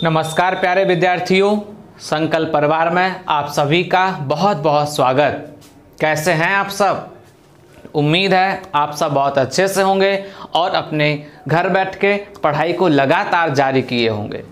नमस्कार प्यारे विद्यार्थियों, संकल्प परिवार में आप सभी का बहुत बहुत स्वागत। कैसे हैं आप सब? उम्मीद है आप सब बहुत अच्छे से होंगे और अपने घर बैठ के पढ़ाई को लगातार जारी किए होंगे।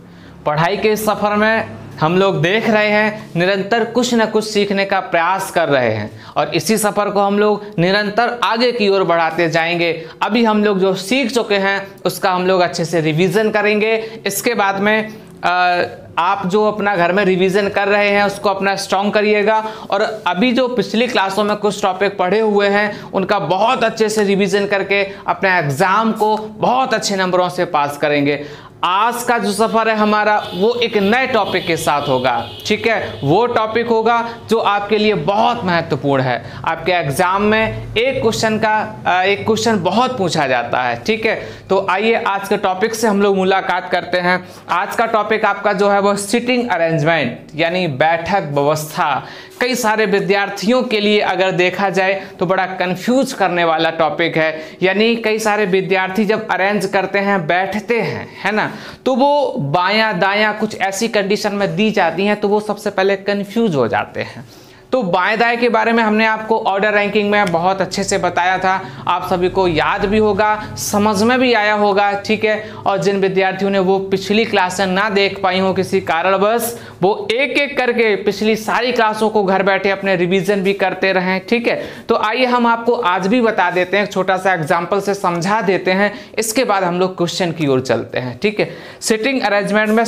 पढ़ाई के सफ़र में हम लोग देख रहे हैं निरंतर कुछ न कुछ सीखने का प्रयास कर रहे हैं और इसी सफ़र को हम लोग निरंतर आगे की ओर बढ़ाते जाएंगे। अभी हम लोग जो सीख चुके हैं उसका हम लोग अच्छे से रिवीजन करेंगे। इसके बाद में आप जो अपना घर में रिवीजन कर रहे हैं उसको अपना स्ट्रॉन्ग करिएगा और अभी जो पिछली क्लासों में कुछ टॉपिक पढ़े हुए हैं उनका बहुत अच्छे से रिवीजन करके अपने एग्ज़ाम को बहुत अच्छे नंबरों से पास करेंगे। आज का जो सफ़र है हमारा वो एक नए टॉपिक के साथ होगा। ठीक है, वो टॉपिक होगा जो आपके लिए बहुत महत्वपूर्ण है। आपके एग्जाम में एक क्वेश्चन बहुत पूछा जाता है। ठीक है, तो आइए आज के टॉपिक से हम लोग मुलाकात करते हैं। आज का टॉपिक आपका जो है वो सिटिंग अरेंजमेंट यानी बैठक व्यवस्था। कई सारे विद्यार्थियों के लिए अगर देखा जाए तो बड़ा कंफ्यूज करने वाला टॉपिक है। यानी कई सारे विद्यार्थी जब अरेंज करते हैं, बैठते हैं, है ना, तो वो बायां दायां कुछ ऐसी कंडीशन में दी जाती हैं तो वो सबसे पहले कंफ्यूज हो जाते हैं। तो बाएं दाएं के बारे में हमने आपको ऑर्डर रैंकिंग में बहुत अच्छे से बताया था, आप सभी को याद भी होगा, समझ में भी आया होगा। ठीक है, और जिन विद्यार्थियों ने वो पिछली क्लासें ना देख पाई हो किसी कारणवश, वो एक एक करके पिछली सारी क्लासों को घर बैठे अपने रिवीजन भी करते रहें। ठीक है, तो आइए हम आपको आज भी बता देते हैं, एक छोटा सा एग्जाम्पल से समझा देते हैं, इसके बाद हम लोग क्वेश्चन की ओर चलते हैं। ठीक है, सिटिंग अरेंजमेंट में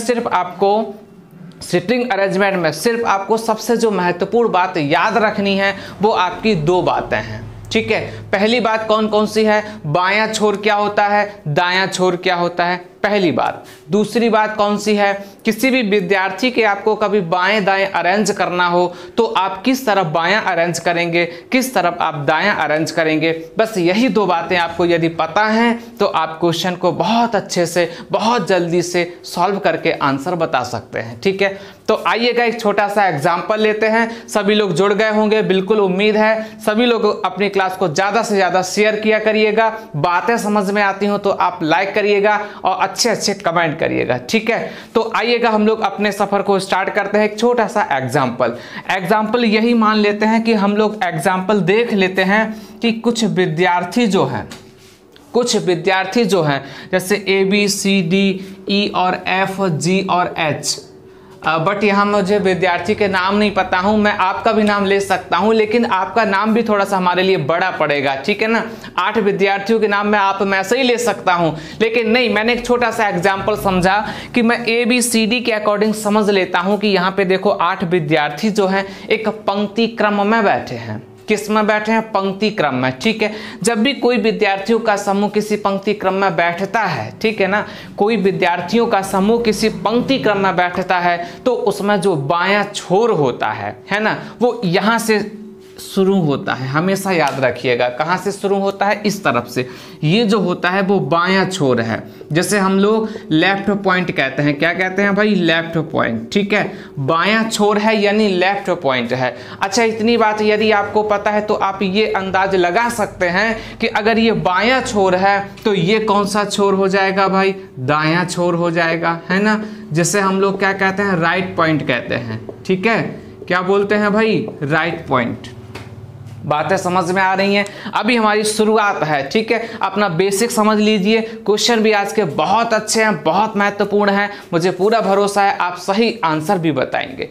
सिर्फ आपको सबसे जो महत्वपूर्ण बात याद रखनी है वो आपकी दो बातें हैं। ठीक है, पहली बात कौन कौन सी है? बायां छोर क्या होता है, दायां छोर क्या होता है, पहली बात। दूसरी बात कौन सी है? किसी भी विद्यार्थी के आपको कभी बाएं दाएं अरेंज करना हो तो आप किस तरफ बायां अरेंज करेंगे, किस तरफ आप दायां अरेंज करेंगे। बस यही दो बातें आपको यदि पता हैं तो आप क्वेश्चन को बहुत अच्छे से बहुत जल्दी से सॉल्व करके आंसर बता सकते हैं। ठीक है, तो आइएगा एक छोटा सा एग्जाम्पल लेते हैं। सभी लोग जुड़ गए होंगे, बिल्कुल उम्मीद है। सभी लोग अपनी क्लास को ज़्यादा से ज़्यादा शेयर किया करिएगा। बातें समझ में आती हो तो आप लाइक करिएगा और अच्छे अच्छे कमेंट करिएगा। ठीक है, तो आइएगा हम लोग अपने सफर को स्टार्ट करते हैं। एक छोटा सा एग्जाम्पल यही मान लेते हैं कि हम लोग एग्जाम्पल देख लेते हैं कि कुछ विद्यार्थी जो हैं जैसे ABCDE और FG और H, बट यहाँ मुझे विद्यार्थी के नाम नहीं पता हूँ। मैं आपका भी नाम ले सकता हूँ लेकिन आपका नाम भी थोड़ा सा हमारे लिए बड़ा पड़ेगा। ठीक है ना, 8 विद्यार्थियों के नाम मैं आप में से ही ले सकता हूँ, लेकिन नहीं, मैंने एक छोटा सा एग्जाम्पल समझा कि मैं ABCD के अकॉर्डिंग समझ लेता हूँ कि यहाँ पे देखो 8 विद्यार्थी जो हैं एक पंक्ति क्रम में बैठे हैं। किस में बैठे हैं? पंक्ति क्रम में। ठीक है, जब भी कोई विद्यार्थियों का समूह किसी पंक्ति क्रम में बैठता है, ठीक है ना, कोई विद्यार्थियों का समूह किसी पंक्ति क्रम में बैठता है तो उसमें जो बायां छोर होता है ना, वो यहाँ से शुरू होता है। हमेशा याद रखिएगा, कहाँ से शुरू होता है? इस तरफ से। ये जो होता है वो बायां छोर है, जैसे हम लोग लेफ्ट पॉइंट कहते हैं। क्या कहते हैं भाई? Left point. ठीक है, बायां छोर है यानी लेफ्ट पॉइंट है। अच्छा, इतनी बात यदि आपको पता है तो आप ये अंदाज लगा सकते हैं कि अगर ये बायां छोर है तो ये कौन सा छोर हो जाएगा भाई? दायां छोर हो जाएगा, है ना, जिसे हम लोग क्या कहते हैं? राइट पॉइंट कहते हैं। ठीक है, क्या बोलते हैं भाई? Right point. बातें समझ में आ रही हैं? अभी हमारी शुरुआत है। ठीक है, अपना बेसिक समझ लीजिए। क्वेश्चन भी आज के बहुत अच्छे हैं, बहुत महत्वपूर्ण हैं। मुझे पूरा भरोसा है आप सही आंसर भी बताएंगे।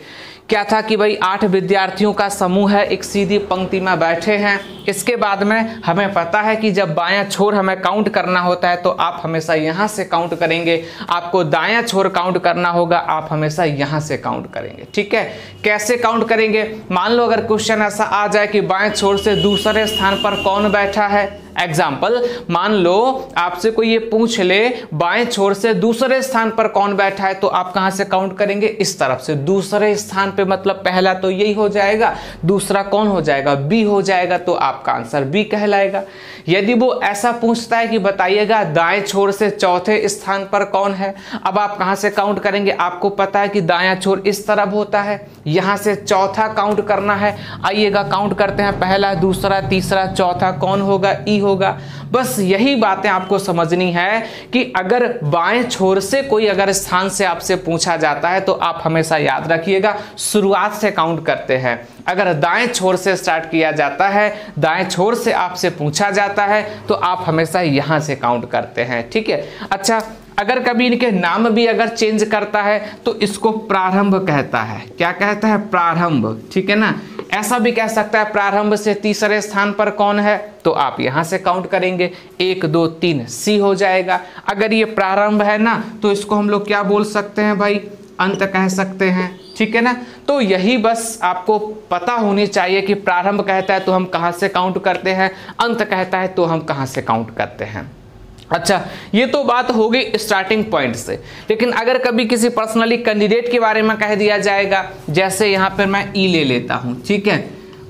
क्या था कि भाई 8 विद्यार्थियों का समूह है, एक सीधी पंक्ति में बैठे हैं। इसके बाद में हमें पता है कि जब बायां छोर हमें काउंट करना होता है तो आप हमेशा यहाँ से काउंट करेंगे, आपको दायां छोर काउंट करना होगा, आप हमेशा यहाँ से काउंट करेंगे। ठीक है, कैसे काउंट करेंगे? मान लो अगर क्वेश्चन ऐसा आ जाए कि बाएं छोर से दूसरे स्थान पर कौन बैठा है। एग्जाम्पल, मान लो आपसे कोई ये पूछ ले बाएं छोर से दूसरे स्थान पर कौन बैठा है, तो आप कहां से काउंट करेंगे? इस तरफ से। दूसरे स्थान पे मतलब पहला तो यही हो जाएगा, दूसरा कौन हो जाएगा? बी हो जाएगा, तो आपका आंसर बी कहलाएगा। यदि वो ऐसा पूछता है कि बताइएगा दाएं छोर से चौथे स्थान पर कौन है, अब आप कहां से काउंट करेंगे? आपको पता है कि दायां छोर इस तरफ होता है, यहां से चौथा काउंट करना है। आइएगा काउंट करते हैं, पहला, दूसरा, तीसरा, चौथा कौन होगा? ई होगा। बस यही बातें आपको समझनी है कि अगर बाएं छोर से कोई अगर स्थान से आपसे पूछा जाता है तो आप हमेशा याद रखिएगा शुरुआत से काउंट करते हैं। अगर दाएं छोर से स्टार्ट किया जाता है, दाएं छोर से आपसे पूछा जाता है तो आप हमेशा यहां से काउंट करते हैं, ठीक है। अच्छा, अगर कभी इनके नाम भी अगर चेंज करता है तो इसको प्रारंभ कहता है। क्या कहता है? प्रारंभ, ठीक है ना। ऐसा भी कह सकता है प्रारंभ से तीसरे स्थान पर कौन है, तो आप यहां से काउंट करेंगे 1 2 3 सी हो जाएगा। अगर ये प्रारंभ है ना तो इसको हम लोग क्या बोल सकते हैं भाई? अंत कह सकते हैं, ठीक है ना। तो यही बस आपको पता होनी चाहिए कि प्रारंभ कहता है तो हम कहां से काउंट करते हैं, अंत कहता है तो हम कहां से काउंट करते हैं। अच्छा, ये तो बात हो गई स्टार्टिंग पॉइंट से। लेकिन अगर कभी किसी पर्सनली कैंडिडेट के बारे में कह दिया जाएगा, जैसे यहाँ पर मैं ई ले लेता हूँ, ठीक है।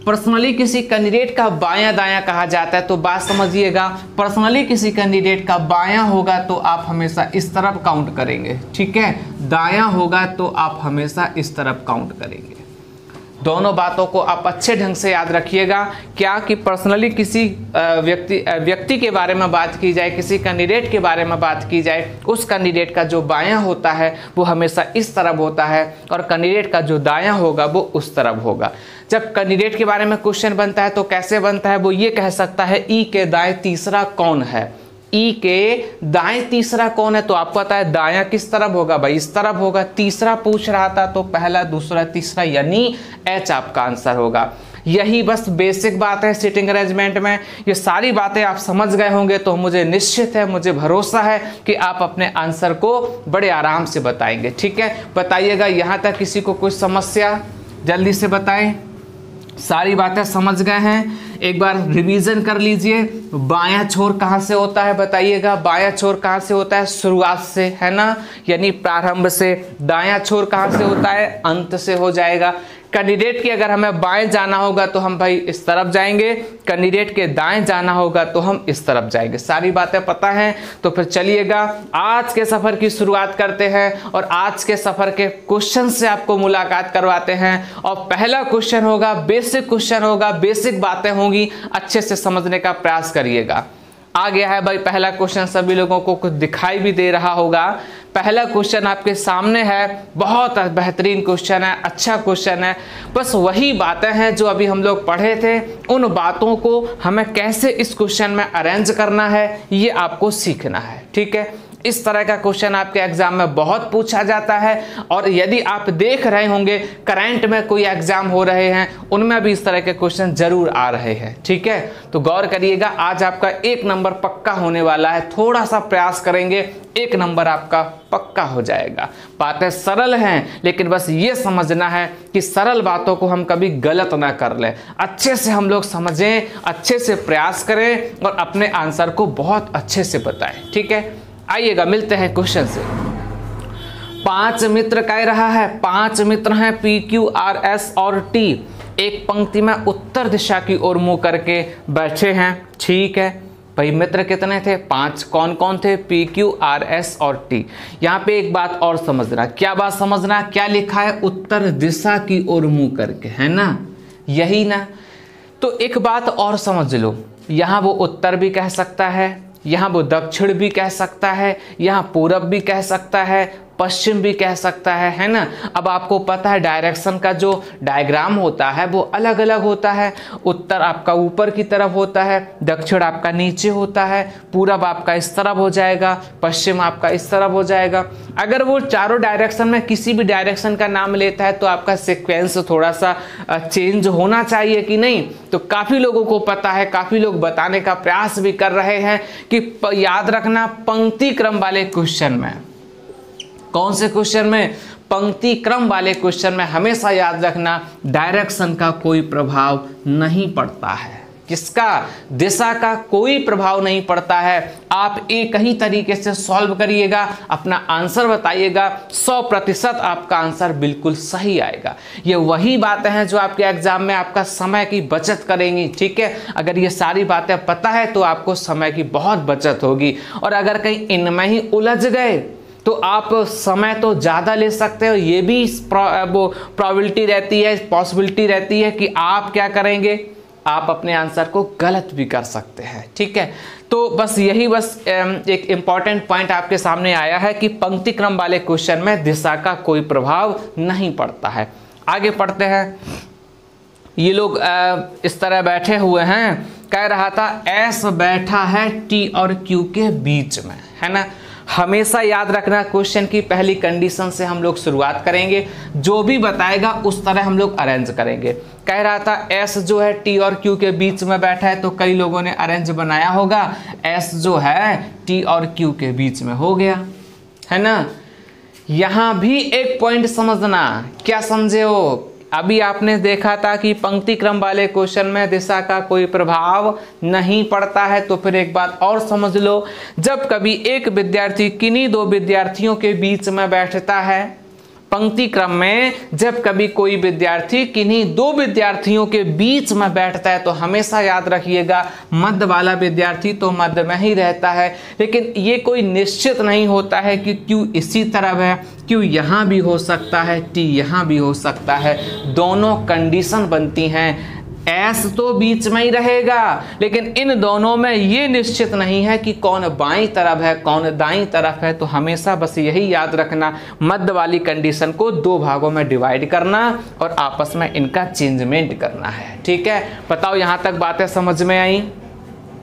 पर्सनली किसी कैंडिडेट का बायां दायां कहा जाता है तो बात समझिएगा, पर्सनली किसी कैंडिडेट का बायां होगा तो आप हमेशा इस तरफ काउंट करेंगे, ठीक है। दायां होगा तो आप हमेशा इस तरफ काउंट करेंगे। दोनों बातों को आप अच्छे ढंग से याद रखिएगा। क्या कि पर्सनली किसी व्यक्ति के बारे में बात की जाए, किसी कैंडिडेट के बारे में बात की जाए, उस कैंडिडेट का जो बायां होता है वो हमेशा इस तरफ होता है और कैंडिडेट का जो दायां होगा वो उस तरफ होगा। जब कैंडिडेट के बारे में क्वेश्चन बनता है तो कैसे बनता है? वो ये कह सकता है ई के दाएं तीसरा कौन है। ई के दाएं तीसरा कौन है तो आपको पता है दायां किस तरफ होगा भाई? इस तरफ होगा। तीसरा पूछ रहा था तो पहला दूसरा तीसरा यानी एच आपका आंसर होगा। यही बस बेसिक बात है सिटिंग अरेंजमेंट में। ये सारी बातें आप समझ गए होंगे तो मुझे निश्चित है, मुझे भरोसा है कि आप अपने आंसर को बड़े आराम से बताएंगे, ठीक है। बताइएगा यहाँ तक किसी को कोई समस्या, जल्दी से बताएं। सारी बातें समझ गए हैं? एक बार रिवीजन कर लीजिए। बायां छोर कहाँ से होता है बताइएगा? बायां छोर कहाँ से होता है? शुरुआत से, है ना, यानी प्रारंभ से। दायां छोर कहाँ से होता है? अंत से हो जाएगा। कैंडिडेट की अगर हमें बाएं जाना होगा तो हम भाई इस तरफ जाएंगे, कैंडिडेट के दाएं जाना होगा तो हम इस तरफ जाएंगे। सारी बातें पता हैं? तो फिर चलिएगा आज के सफर की शुरुआत करते हैं और आज के सफर के क्वेश्चन से आपको मुलाकात करवाते हैं। और पहला क्वेश्चन होगा, बेसिक क्वेश्चन होगा, बेसिक बातें होंगी, अच्छे से समझने का प्रयास करिएगा। आ गया है भाई पहला क्वेश्चन, सभी लोगों को कुछ दिखाई भी दे रहा होगा। पहला क्वेश्चन आपके सामने है, बहुत बेहतरीन क्वेश्चन है, अच्छा क्वेश्चन है। बस वही बातें हैं जो अभी हम लोग पढ़े थे, उन बातों को हमें कैसे इस क्वेश्चन में अरेंज करना है ये आपको सीखना है, ठीक है। इस तरह का क्वेश्चन आपके एग्जाम में बहुत पूछा जाता है और यदि आप देख रहे होंगे करंट में कोई एग्जाम हो रहे हैं उनमें भी इस तरह के क्वेश्चन जरूर आ रहे हैं, ठीक है। तो गौर करिएगा, आज आपका 1 नंबर पक्का होने वाला है। थोड़ा सा प्रयास करेंगे 1 नंबर आपका पक्का हो जाएगा। बातें सरल हैं लेकिन बस ये समझना है कि सरल बातों को हम कभी गलत ना कर लें। अच्छे से हम लोग समझें, अच्छे से प्रयास करें और अपने आंसर को बहुत अच्छे से बताएं, ठीक है। आइएगा मिलते हैं क्वेश्चन से। 5 मित्र कह रहा है, 5 मित्र हैं पी क्यू आर एस और टी, एक पंक्ति में उत्तर दिशा की ओर मुंह करके बैठे हैं, ठीक है। भाई मित्र कितने थे? 5। कौन कौन थे? पी क्यू आर एस और टी। यहाँ पे एक बात और समझना। क्या बात समझना? क्या लिखा है? उत्तर दिशा की ओर मुंह करके, है ना, यही ना। तो एक बात और समझ लो, यहाँ वो उत्तर भी कह सकता है, यहाँ वो दक्षिण भी कह सकता है, यहाँ पूरब भी कह सकता है, पश्चिम भी कह सकता है ना। अब आपको पता है डायरेक्शन का जो डायग्राम होता है वो अलग अलग होता है। उत्तर आपका ऊपर की तरफ होता है, दक्षिण आपका नीचे होता है, पूरब आपका इस तरफ हो जाएगा, पश्चिम आपका इस तरफ हो जाएगा। अगर वो चारों डायरेक्शन में किसी भी डायरेक्शन का नाम लेता है तो आपका सीक्वेंस थोड़ा सा चेंज होना चाहिए कि नहीं। तो काफ़ी लोगों को पता है, काफ़ी लोग बताने का प्रयास भी कर रहे हैं कि याद रखना पंक्ति क्रम वाले क्वेश्चन में, कौन से क्वेश्चन में? पंक्ति क्रम वाले क्वेश्चन में हमेशा याद रखना डायरेक्शन का कोई प्रभाव नहीं पड़ता है। किसका? दिशा का कोई प्रभाव नहीं पड़ता है। आप एक ही तरीके से सॉल्व करिएगा, अपना आंसर बताइएगा, 100% आपका आंसर बिल्कुल सही आएगा। ये वही बातें हैं जो आपके एग्जाम में आपका समय की बचत करेंगी, ठीक है। अगर ये सारी बातें पता है तो आपको समय की बहुत बचत होगी। और अगर कहीं इनमें ही उलझ गए तो आप समय तो ज़्यादा ले सकते हो, ये भी वो प्रोबेबिलिटी रहती है, पॉसिबिलिटी रहती है कि आप क्या करेंगे, आप अपने आंसर को गलत भी कर सकते हैं। ठीक है, तो बस यही एक इम्पॉर्टेंट पॉइंट आपके सामने आया है कि पंक्ति क्रम वाले क्वेश्चन में दिशा का कोई प्रभाव नहीं पड़ता है। आगे पढ़ते हैं। ये लोग इस तरह बैठे हुए हैं, कह रहा था एस बैठा है टी और क्यू के बीच में, है ना। हमेशा याद रखना क्वेश्चन की पहली कंडीशन से हम लोग शुरुआत करेंगे, जो भी बताएगा उस तरह हम लोग अरेंज करेंगे। कह रहा था एस जो है टी और क्यू के बीच में बैठा है, तो कई लोगों ने अरेंज बनाया होगा, एस जो है टी और क्यू के बीच में हो गया, है ना। यहां भी एक पॉइंट समझना, क्या समझे हो, अभी आपने देखा था कि पंक्ति क्रम वाले क्वेश्चन में दिशा का कोई प्रभाव नहीं पड़ता है, तो फिर एक बात और समझ लो, जब कभी एक विद्यार्थी किन्हीं दो विद्यार्थियों के बीच में बैठता है, पंक्ति क्रम में जब कभी कोई विद्यार्थी किन्हीं दो विद्यार्थियों के बीच में बैठता है, तो हमेशा याद रखिएगा मध्य वाला विद्यार्थी तो मध्य में ही रहता है। लेकिन ये कोई निश्चित नहीं होता है कि क्यू इसी तरफ है, क्यू यहाँ भी हो सकता है, टी यहाँ भी हो सकता है, दोनों कंडीशन बनती हैं। एस तो बीच में ही रहेगा, लेकिन इन दोनों में ये निश्चित नहीं है कि कौन बाईं तरफ है कौन दाईं तरफ है। तो हमेशा बस यही याद रखना, मध्य वाली कंडीशन को दो भागों में डिवाइड करना और आपस में इनका चेंजमेंट करना है। ठीक है, बताओ यहाँ तक बातें समझ में आई?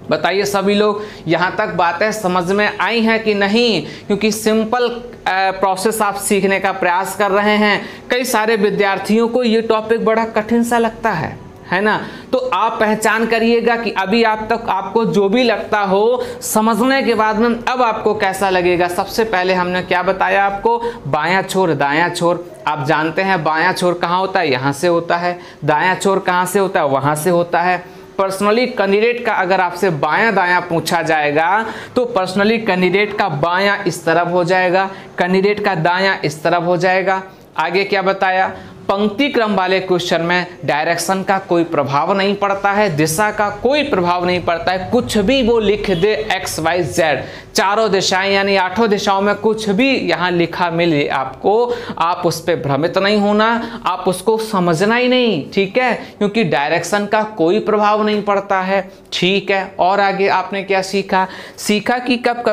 बताइए सभी लोग, यहाँ तक बातें समझ में आई हैं कि नहीं? क्योंकि सिंपल प्रोसेस आप सीखने का प्रयास कर रहे हैं। कई सारे विद्यार्थियों को ये टॉपिक बड़ा कठिन सा लगता है ना। तो आप पहचान करिएगा कि अभी आप तक आपको जो भी लगता हो, समझने के बाद में अब आपको कैसा लगेगा। सबसे पहले हमने क्या बताया आपको, बायां छोर दायां छोर। आप जानते हैं बायां छोर कहाँ होता है, यहाँ से होता है। दायां छोर कहाँ से होता है, वहाँ से होता है। पर्सनली कैंडिडेट का अगर आपसे बायां दायां पूछा जाएगा, तो पर्सनली कैंडिडेट का बायां इस तरफ हो जाएगा, कैंडिडेट का दायां इस तरफ हो जाएगा। आगे क्या बताया, पंक्ति क्रम वाले क्वेश्चन में डायरेक्शन का कोई प्रभाव नहीं पड़ता है, दिशा का कोई प्रभाव नहीं पड़ता है। कुछ भी वो लिख दे एक्स वाई जेड, चारों दिशाएं यानी आठों दिशाओं में कुछ भी यहाँ लिखा मिले आपको, आप उस पर भ्रमित नहीं होना, आप उसको समझना ही नहीं। ठीक है, क्योंकि डायरेक्शन का कोई प्रभाव नहीं पड़ता है। ठीक है, और आगे आपने क्या सीखा कि कब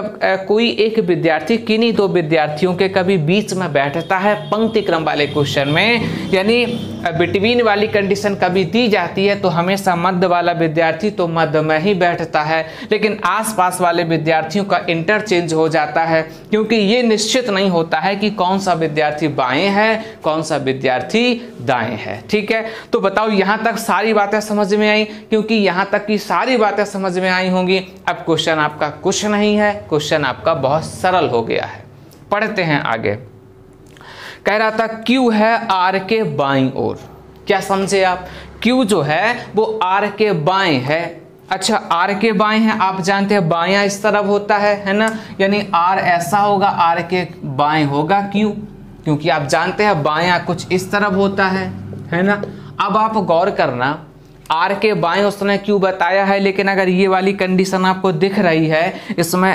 कोई एक विद्यार्थी किन्हीं दो विद्यार्थियों के कभी बीच में बैठता है पंक्ति क्रम वाले क्वेश्चन में, यानी बिटवीन वाली कंडीशन कभी दी जाती है, तो हमेशा मध्य वाला विद्यार्थी तो मध्य में ही बैठता है, लेकिन आसपास वाले विद्यार्थियों का इंटरचेंज हो जाता है, क्योंकि ये निश्चित नहीं होता है कि कौन सा विद्यार्थी बाएं है कौन सा विद्यार्थी दाएं है। ठीक है, तो बताओ यहाँ तक सारी बातें समझ में आई? क्योंकि यहाँ तक की सारी बातें समझ में आई होंगी। अब क्वेश्चन आपका कुछ नहीं है, क्वेश्चन आपका बहुत सरल हो गया है। पढ़ते हैं आगे। कह रहा था Q है R के बाईं ओर। क्या समझे आप? Q जो है वो R के बाएं है। अच्छा, R के बाएं है, आप जानते हैं बायां इस तरफ होता है ना, यानी R ऐसा होगा, R के बाएं होगा Q, क्योंकि आप जानते हैं बायां कुछ इस तरफ होता है ना। अब आप गौर करना, R के बाएं उसने Q बताया है, लेकिन अगर ये वाली कंडीशन आपको दिख रही है, इसमें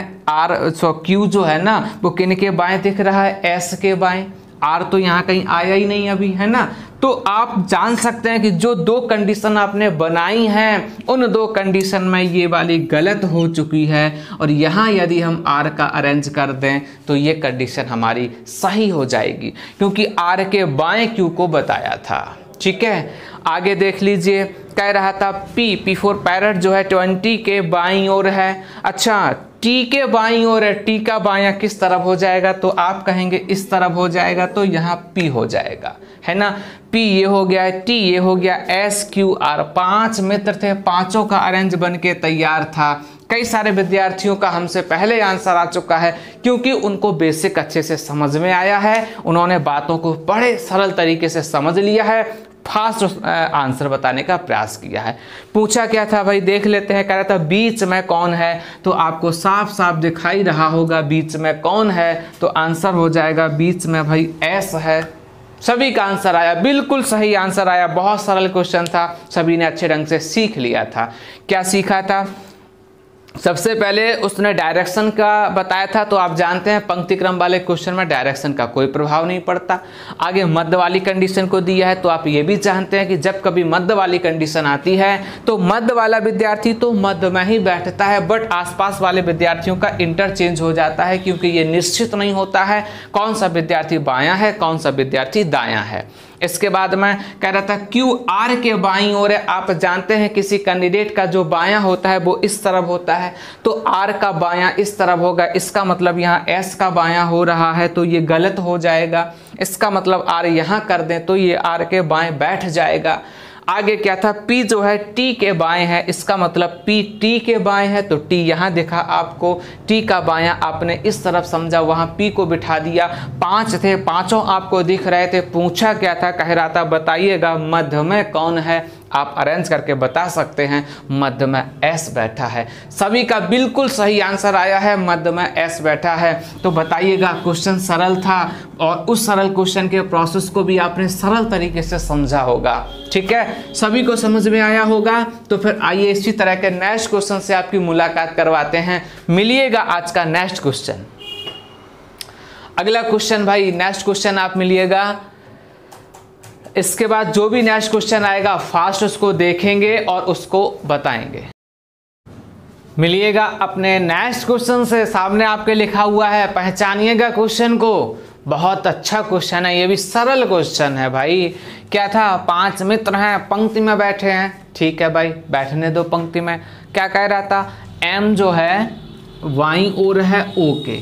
Q जो है ना वो किन के बाएं दिख रहा है, S के बाएं। R तो यहाँ कहीं आया ही नहीं अभी, है ना। तो आप जान सकते हैं कि जो दो कंडीशन आपने बनाई हैं, उन दो कंडीशन में ये वाली गलत हो चुकी है, और यहाँ यदि हम R का अरेंज कर दें तो ये कंडीशन हमारी सही हो जाएगी, क्योंकि R के बाएं Q को बताया था। ठीक है, आगे देख लीजिए। कह रहा था P फॉर पैरट जो है 20 के बाईं ओर है। अच्छा, T के बाईं ओर है, T का बायां किस तरफ हो जाएगा, तो आप कहेंगे इस तरफ हो जाएगा, तो यहाँ P हो जाएगा, है ना। P ये हो गया, T ये हो गया, S Q R। 5 मित्र थे, पांचों का अरेंज बन के तैयार था। कई सारे विद्यार्थियों का हमसे पहले आंसर आ चुका है, क्योंकि उनको बेसिक अच्छे से समझ में आया है, उन्होंने बातों को बड़े सरल तरीके से समझ लिया है, फास्ट आंसर बताने का प्रयास किया है। पूछा क्या था भाई, देख लेते हैं। कह रहा था बीच में कौन है, तो आपको साफ साफ दिखाई रहा होगा बीच में कौन है, तो आंसर हो जाएगा बीच में भाई S है। सभी का आंसर आया, बिल्कुल सही आंसर आया। बहुत सरल क्वेश्चन था, सभी ने अच्छे ढंग से सीख लिया था। क्या सीखा था? सबसे पहले उसने डायरेक्शन का बताया था, तो आप जानते हैं पंक्ति क्रम वाले क्वेश्चन में डायरेक्शन का कोई प्रभाव नहीं पड़ता। आगे मध्य वाली कंडीशन को दिया है, तो आप ये भी जानते हैं कि जब कभी मध्य वाली कंडीशन आती है तो मध्य वाला विद्यार्थी तो मध्य में ही बैठता है, बट आसपास वाले विद्यार्थियों का इंटरचेंज हो जाता है, क्योंकि ये निश्चित नहीं होता है कौन सा विद्यार्थी बायां है कौन सा विद्यार्थी दायां है। इसके बाद मैं कह रहा था क्यू आर के बाईं ओर है। आप जानते हैं किसी कैंडिडेट का जो बायां होता है वो इस तरफ होता है, तो आर का बायां इस तरफ होगा। इसका मतलब यहाँ एस का बायां हो रहा है तो ये गलत हो जाएगा। इसका मतलब आर यहाँ कर दें तो ये आर के बाएं बैठ जाएगा। आगे क्या था, P जो है T के बाएं है, इसका मतलब P T के बाएं है, तो T यहाँ देखा आपको, T का बायां आपने इस तरफ समझा, वहाँ P को बिठा दिया। 5 थे, पांचों आपको दिख रहे थे। पूछा क्या था, कह रहा था बताइएगा मध्य में कौन है। आप अरेंज करके बता सकते हैं मध्य में S बैठा है। सभी का बिल्कुल सही आंसर आया है, मध्य में S बैठा है। तो बताइएगा क्वेश्चन सरल था और उस सरल क्वेश्चन के प्रोसेस को भी आपने सरल तरीके से समझा होगा। ठीक है, सभी को समझ में आया होगा। तो फिर आइए इसी तरह के नेक्स्ट क्वेश्चन से आपकी मुलाकात करवाते हैं। मिलिएगा आज का नेक्स्ट क्वेश्चन। अगला क्वेश्चन भाई, नेक्स्ट क्वेश्चन आप मिलिएगा। इसके बाद जो भी नेक्स्ट क्वेश्चन आएगा फास्ट उसको देखेंगे और उसको बताएंगे। मिलिएगा अपने नेक्स्ट क्वेश्चन से। सामने आपके लिखा हुआ है, पहचानिएगा क्वेश्चन को। बहुत अच्छा क्वेश्चन है, ये भी सरल क्वेश्चन है भाई। क्या था, 5 मित्र हैं, पंक्ति में बैठे हैं। ठीक है भाई, बैठने दो पंक्ति में। क्या कह रहा था, M जो है बाईं ओर है O के।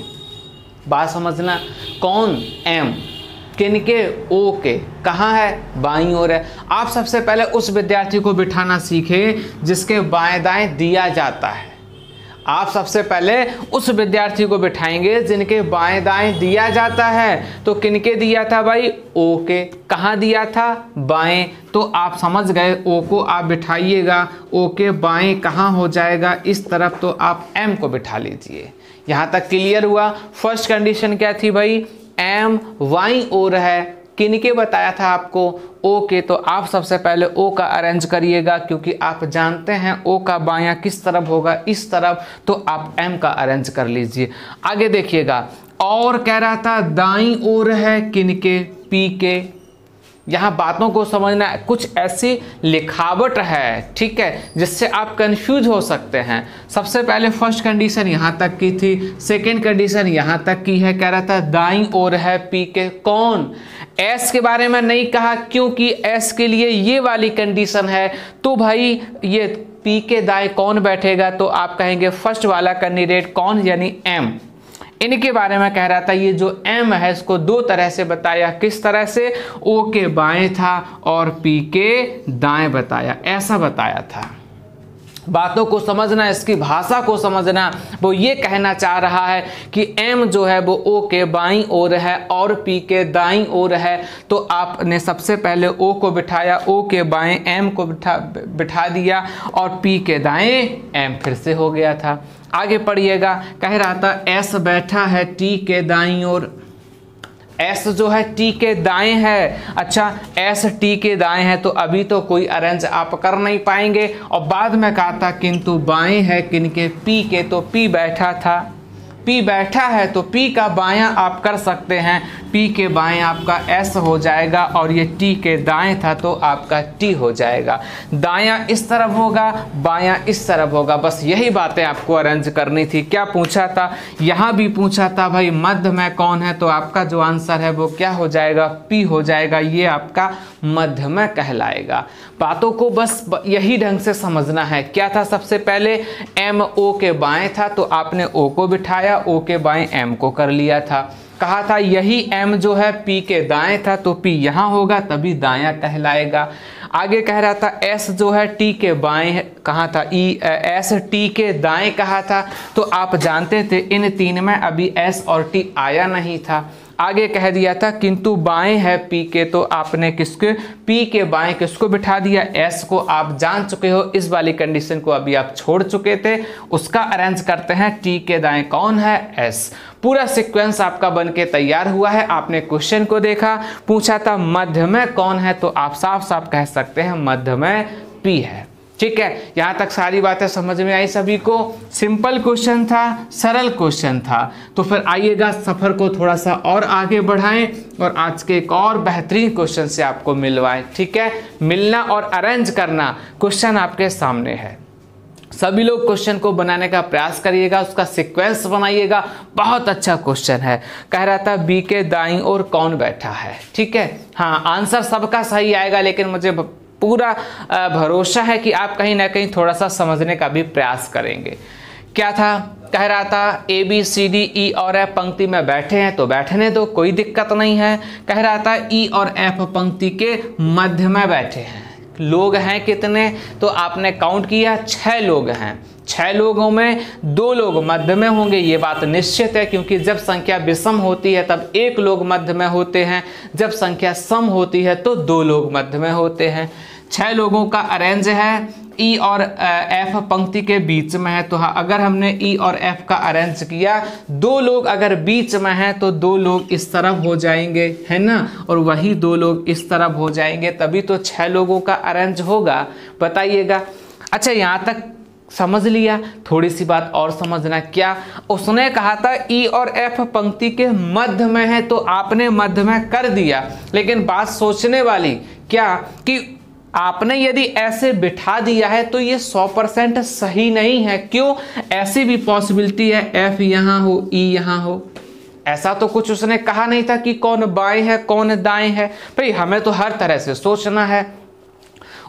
बात समझना, कौन, M किनके, O के। कहाँ है, बाईं ओर है। आप सबसे पहले उस विद्यार्थी को बिठाना सीखें जिसके बाएं दाएं दिया जाता है। आप सबसे पहले उस विद्यार्थी को बिठाएंगे जिनके बाएं दाएं दिया जाता है। तो किनके दिया था भाई, O के। कहाँ दिया था, बाएं। तो आप समझ गए, O को आप बिठाइएगा। O के बाएं कहाँ हो जाएगा, इस तरफ। तो आप M को बिठा लीजिए। यहाँ तक क्लियर हुआ। फर्स्ट कंडीशन क्या थी भाई, M बाईं ओर है। किनके बताया था आपको, O के। तो आप सबसे पहले O का अरेंज करिएगा, क्योंकि आप जानते हैं O का बायां किस तरफ होगा, इस तरफ। तो आप M का अरेंज कर लीजिए। आगे देखिएगा, और कह रहा था दाईं ओर है किनके, P के। यहाँ बातों को समझना, कुछ ऐसी लिखावट है, ठीक है, जिससे आप कंफ्यूज हो सकते हैं। सबसे पहले फर्स्ट कंडीशन यहाँ तक की थी, सेकंड कंडीशन यहाँ तक की है। कह रहा था दाईं ओर है P के, कौन, S के बारे में नहीं कहा, क्योंकि S के लिए ये वाली कंडीशन है। तो भाई ये P के दाएं कौन बैठेगा, तो आप कहेंगे फर्स्ट वाला कैंडिडेट कौन, यानी M। इनके बारे में कह रहा था, ये जो M है इसको 2 तरह से बताया। किस तरह से, O के बाएं था और P के दाएं बताया, ऐसा बताया था। बातों को समझना, इसकी भाषा को समझना। वो ये कहना चाह रहा है कि M जो है वो O के बाईं ओर है और P के दाईं ओर है। तो आपने सबसे पहले O को बिठाया, O के बाएं M को बिठा दिया और P के दाएं M फिर से हो गया था। आगे पढ़िएगा, कह रहा था S बैठा है T के दाईं ओर। S जो है T के दाएं है। अच्छा, S T के दाएं है, तो अभी तो कोई अरेंज आप कर नहीं पाएंगे। और बाद में कहा था किंतु बाएं है किनके, P के। तो P बैठा था, P बैठा है तो P का बायां आप कर सकते हैं। P के बाएं आपका S हो जाएगा और ये T के दाएं था तो आपका T हो जाएगा। दायां इस तरफ होगा, बायां इस तरफ होगा। बस यही बातें आपको अरेंज करनी थी। क्या पूछा था, यहाँ भी पूछा था भाई मध्य में कौन है, तो आपका जो आंसर है वो क्या हो जाएगा, P हो जाएगा। ये आपका मध्य में कहलाएगा। बातों को बस यही ढंग से समझना है। क्या था, सबसे पहले M O के बाएं था तो आपने O को बिठाया, O के बाएं M को कर लिया था। कहा था यही M जो है P के दाएं था तो P यहाँ होगा तभी दायां कहलाएगा। आगे कह रहा था S जो है T के बाएं कहा था, S T के दाएं कहा था। तो आप जानते थे इन 3 में अभी S और T आया नहीं था। आगे कह दिया था किंतु बाएं है P के, तो आपने किसके, P के बाएं किसको बिठा दिया, S को। आप जान चुके हो, इस वाली कंडीशन को अभी आप छोड़ चुके थे। उसका अरेंज करते हैं, T के दाएं कौन है, S। पूरा सीक्वेंस आपका बनके तैयार हुआ है। आपने क्वेश्चन को देखा, पूछा था मध्य में कौन है, तो आप साफ साफ कह सकते हैं मध्य में P है। ठीक है, यहाँ तक सारी बातें समझ में आई सभी को? सिंपल क्वेश्चन था, सरल क्वेश्चन था। तो फिर आइएगा सफ़र को थोड़ा सा और आगे बढ़ाएं और आज के एक और बेहतरीन क्वेश्चन से आपको मिलवाएं। ठीक है, मिलना और अरेंज करना क्वेश्चन आपके सामने है। सभी लोग क्वेश्चन को बनाने का प्रयास करिएगा, उसका सीक्वेंस बनाइएगा। बहुत अच्छा क्वेश्चन है। कह रहा था बी के दाईं ओर कौन बैठा है। ठीक है, हाँ आंसर सबका सही आएगा, लेकिन मुझे पूरा भरोसा है कि आप कहीं ना कहीं थोड़ा सा समझने का भी प्रयास करेंगे। क्या था? कह रहा था A B C D E और एफ पंक्ति में बैठे हैं तो बैठने दो, कोई दिक्कत नहीं है। कह रहा था ई और एफ पंक्ति के मध्य में बैठे हैं। लोग हैं कितने? तो आपने काउंट किया, 6 लोग हैं। 6 लोगों में 2 लोग मध्य में होंगे, ये बात निश्चित है, क्योंकि जब संख्या विषम होती है तब 1 लोग मध्य में होते हैं, जब संख्या सम होती है तो 2 लोग मध्य में होते हैं। 6 लोगों का अरेंज है, ई और एफ पंक्ति के बीच में है। तो हाँ, अगर हमने ई और एफ का अरेंज किया, 2 लोग अगर बीच में हैं तो 2 लोग इस तरफ हो जाएंगे, है ना, और वही 2 लोग इस तरफ हो जाएंगे, तभी तो 6 लोगों का अरेंज होगा। बताइएगा। अच्छा, यहाँ तक समझ लिया। थोड़ी सी बात और समझना। क्या? उसने कहा था ई और एफ पंक्ति के मध्य में है, तो आपने मध्य में कर दिया, लेकिन बात सोचने वाली क्या कि आपने यदि ऐसे बिठा दिया है तो ये 100% सही नहीं है। क्यों? ऐसी भी पॉसिबिलिटी है एफ यहाँ हो, ई यहाँ हो। ऐसा तो कुछ उसने कहा नहीं था कि कौन बाएं है कौन दाएं है। भाई हमें तो हर तरह से सोचना है।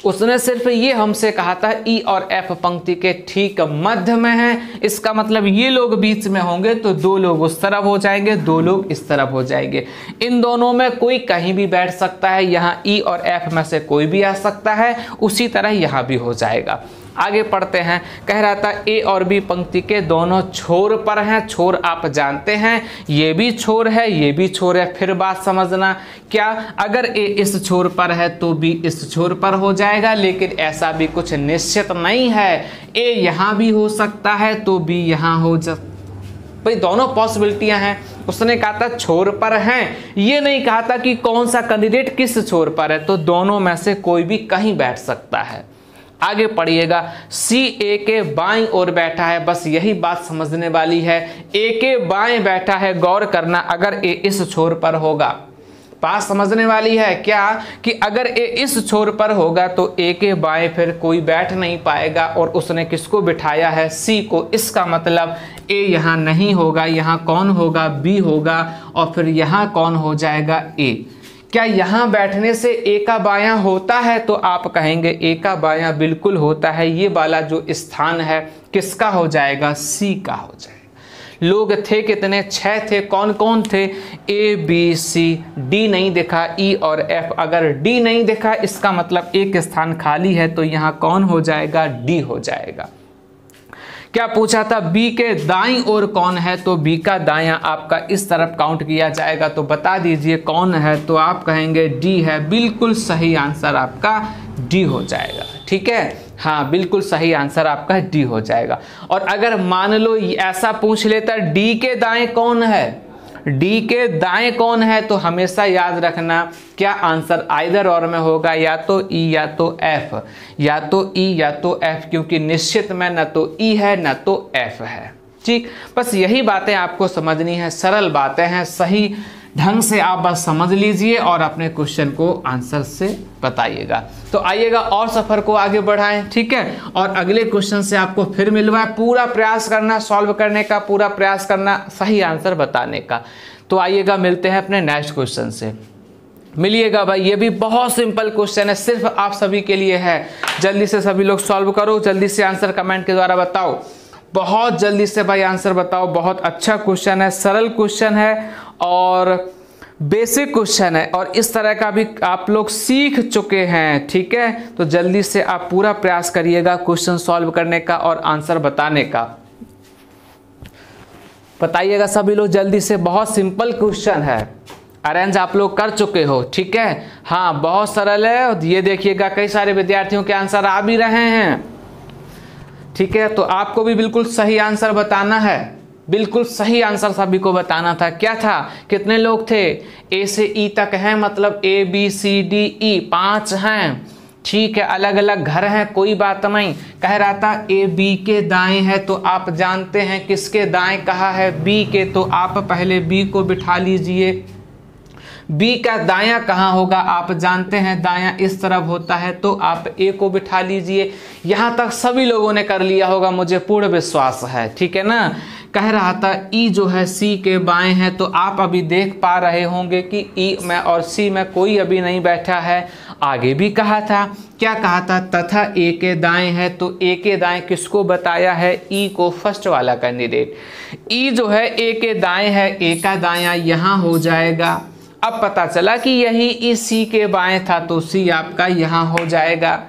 उसने सिर्फ ये हमसे कहा था ई और एफ पंक्ति के ठीक मध्य में है, इसका मतलब ये लोग बीच में होंगे तो 2 लोग उस तरफ हो जाएंगे, 2 लोग इस तरफ हो जाएंगे। इन दोनों में कोई कहीं भी बैठ सकता है, यहाँ ई और एफ में से कोई भी आ सकता है, उसी तरह यहाँ भी हो जाएगा। आगे पढ़ते हैं। कह रहा था ए और बी पंक्ति के दोनों छोर पर हैं। छोर आप जानते हैं, ये भी छोर है, ये भी छोर है। फिर बात समझना। क्या? अगर ए इस छोर पर है तो बी इस छोर पर हो जाएगा, लेकिन ऐसा भी कुछ निश्चित नहीं है। ए यहाँ भी हो सकता है तो बी यहाँ हो भाई दोनों पॉसिबिलिटियां हैं। उसने कहा था छोर पर हैं, ये नहीं कहा था कि कौन सा कैंडिडेट किस छोर पर है, तो दोनों में से कोई भी कहीं बैठ सकता है। आगे पढ़िएगा। सी ए के बाईं ओर बैठा है, बस यही बात समझने वाली है। ए के बाएं बैठा है, गौर करना, अगर ए इस छोर पर होगा, बात समझने वाली है। क्या कि अगर ए इस छोर पर होगा तो ए के बाएं फिर कोई बैठ नहीं पाएगा, और उसने किसको बिठाया है? सी को। इसका मतलब ए यहाँ नहीं होगा, यहाँ कौन होगा? बी होगा, और फिर यहाँ कौन हो जाएगा? ए। क्या यहाँ बैठने से ए का बायां होता है? तो आप कहेंगे ए का बायां बिल्कुल होता है। ये वाला जो स्थान है किसका हो जाएगा? सी का हो जाएगा। लोग थे कितने? 6 थे। कौन कौन थे? A B C. डी नहीं दिखा, ई और एफ। अगर डी नहीं दिखा इसका मतलब एक स्थान खाली है, तो यहाँ कौन हो जाएगा? डी हो जाएगा। क्या पूछा था? बी के दाईं ओर कौन है? तो बी का दायां आपका इस तरफ काउंट किया जाएगा, तो बता दीजिए कौन है? तो आप कहेंगे डी है। बिल्कुल सही आंसर आपका डी हो जाएगा। ठीक है, हाँ बिल्कुल सही आंसर आपका डी हो जाएगा। और अगर मान लो ऐसा पूछ लेता डी के दाएं कौन है, डी के दाएं कौन है, तो हमेशा याद रखना क्या आंसर आइदर और में होगा, या तो ई या तो एफ, या तो ई या तो एफ, क्योंकि निश्चित में न तो ई है न तो एफ है। ठीक, बस यही बातें आपको समझनी है, सरल बातें हैं, सही ढंग से आप बस समझ लीजिए और अपने क्वेश्चन को आंसर से बताइएगा। तो आइएगा और सफर को आगे बढ़ाएं। ठीक है, और अगले क्वेश्चन से आपको फिर मिलवाए। पूरा प्रयास करना सॉल्व करने का, पूरा प्रयास करना सही आंसर बताने का। तो आइएगा मिलते हैं अपने नेक्स्ट क्वेश्चन से। मिलिएगा भाई, ये भी बहुत सिंपल क्वेश्चन है, सिर्फ आप सभी के लिए है। जल्दी से सभी लोग सॉल्व करो, जल्दी से आंसर कमेंट के द्वारा बताओ, बहुत जल्दी से भाई आंसर बताओ। बहुत अच्छा क्वेश्चन है, सरल क्वेश्चन है और बेसिक क्वेश्चन है, और इस तरह का भी आप लोग सीख चुके हैं। ठीक है, तो जल्दी से आप पूरा प्रयास करिएगा क्वेश्चन सॉल्व करने का और आंसर बताने का। बताइएगा सभी लोग जल्दी से। बहुत सिंपल क्वेश्चन है, अरेंज आप लोग कर चुके हो। ठीक है, हाँ बहुत सरल है। ये देखिएगा कई सारे विद्यार्थियों के आंसर आ भी रहे हैं। ठीक है, तो आपको भी बिल्कुल सही आंसर बताना है, बिल्कुल सही आंसर सभी को बताना था। क्या था? कितने लोग थे? ए से ई तक हैं, मतलब A B C D E 5 हैं। ठीक है, अलग अलग घर हैं, कोई बात नहीं। कह रहा था ए बी के दाएं है, तो आप जानते हैं किसके दाएं कहा है, बी के, तो आप पहले बी को बिठा लीजिए। बी का दायां कहाँ होगा, आप जानते हैं दायां इस तरफ होता है, तो आप ए को बिठा लीजिए। यहाँ तक सभी लोगों ने कर लिया होगा, मुझे पूर्ण विश्वास है, ठीक है ना। कह रहा था ई जो है सी के बाएं है, तो आप अभी देख पा रहे होंगे कि ई में और सी में कोई अभी नहीं बैठा है। आगे भी कहा था, क्या कहा था, तथा ए के दाएं है, तो ए के दाएं किसको बताया है, ई को, फर्स्ट वाला कैंडिडेट। ई जो है ए के दाएं है, ए का दायां यहाँ हो जाएगा। अब पता चला कि यही ई सी के बाएं था, तो सी आपका यहाँ हो जाएगा।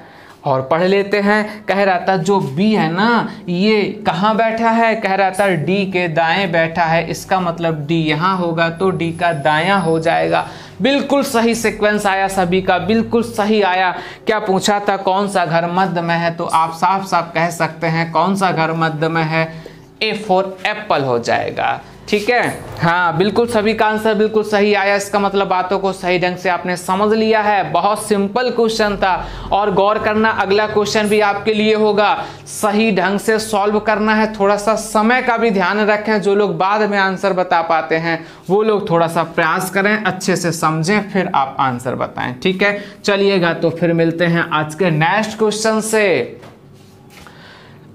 और पढ़ लेते हैं, कह रहा था जो बी है ना, ये कहाँ बैठा है, कह रहा था डी के दाएं बैठा है, इसका मतलब डी यहाँ होगा, तो डी का दायां हो जाएगा। बिल्कुल सही सीक्वेंस आया सभी का, बिल्कुल सही आया। क्या पूछा था, कौन सा घर मध्य में है, तो आप साफ साफ कह सकते हैं कौन सा घर मध्य में है, ए फॉर एप्पल हो जाएगा, ठीक है। हाँ, बिल्कुल सभी का आंसर बिल्कुल सही आया, इसका मतलब बातों को सही ढंग से आपने समझ लिया है। बहुत सिंपल क्वेश्चन था, और गौर करना अगला क्वेश्चन भी आपके लिए होगा, सही ढंग से सॉल्व करना है। थोड़ा सा समय का भी ध्यान रखें, जो लोग बाद में आंसर बता पाते हैं वो लोग थोड़ा सा प्रयास करें, अच्छे से समझें, फिर आप आंसर बताएं, ठीक है। चलिएगा, तो फिर मिलते हैं आज के नेक्स्ट क्वेश्चन से।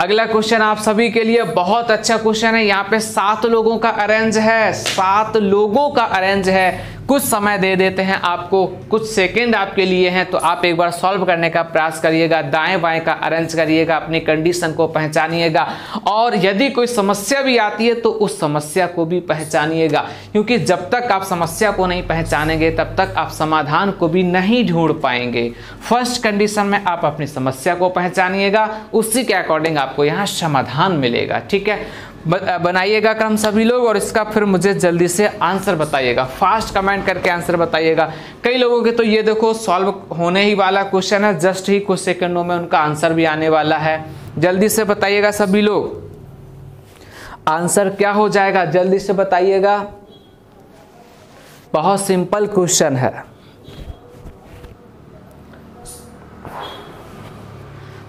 अगला क्वेश्चन आप सभी के लिए बहुत अच्छा क्वेश्चन है। यहाँ पे 7 लोगों का अरेंज है, 7 लोगों का अरेंज है। कुछ समय दे देते हैं आपको, कुछ सेकंड आपके लिए हैं, तो आप एक बार सॉल्व करने का प्रयास करिएगा, दाएं बाएं का अरेंज करिएगा, अपनी कंडीशन को पहचानिएगा, और यदि कोई समस्या भी आती है तो उस समस्या को भी पहचानिएगा, क्योंकि जब तक आप समस्या को नहीं पहचानेंगे तब तक आप समाधान को भी नहीं ढूंढ पाएंगे। फर्स्ट कंडीशन में आप अपनी समस्या को पहचानिएगा, उसी के अकॉर्डिंग आपको यहाँ समाधान मिलेगा, ठीक है। बनाइएगा क्रम सभी लोग, और इसका फिर मुझे जल्दी से आंसर बताइएगा, फास्ट कमेंट करके आंसर बताइएगा। कई लोगों के तो ये देखो सॉल्व होने ही वाला क्वेश्चन है, जस्ट ही कुछ सेकंडों में उनका आंसर भी आने वाला है। जल्दी से बताइएगा सभी लोग, आंसर क्या हो जाएगा, जल्दी से बताइएगा। बहुत सिंपल क्वेश्चन है,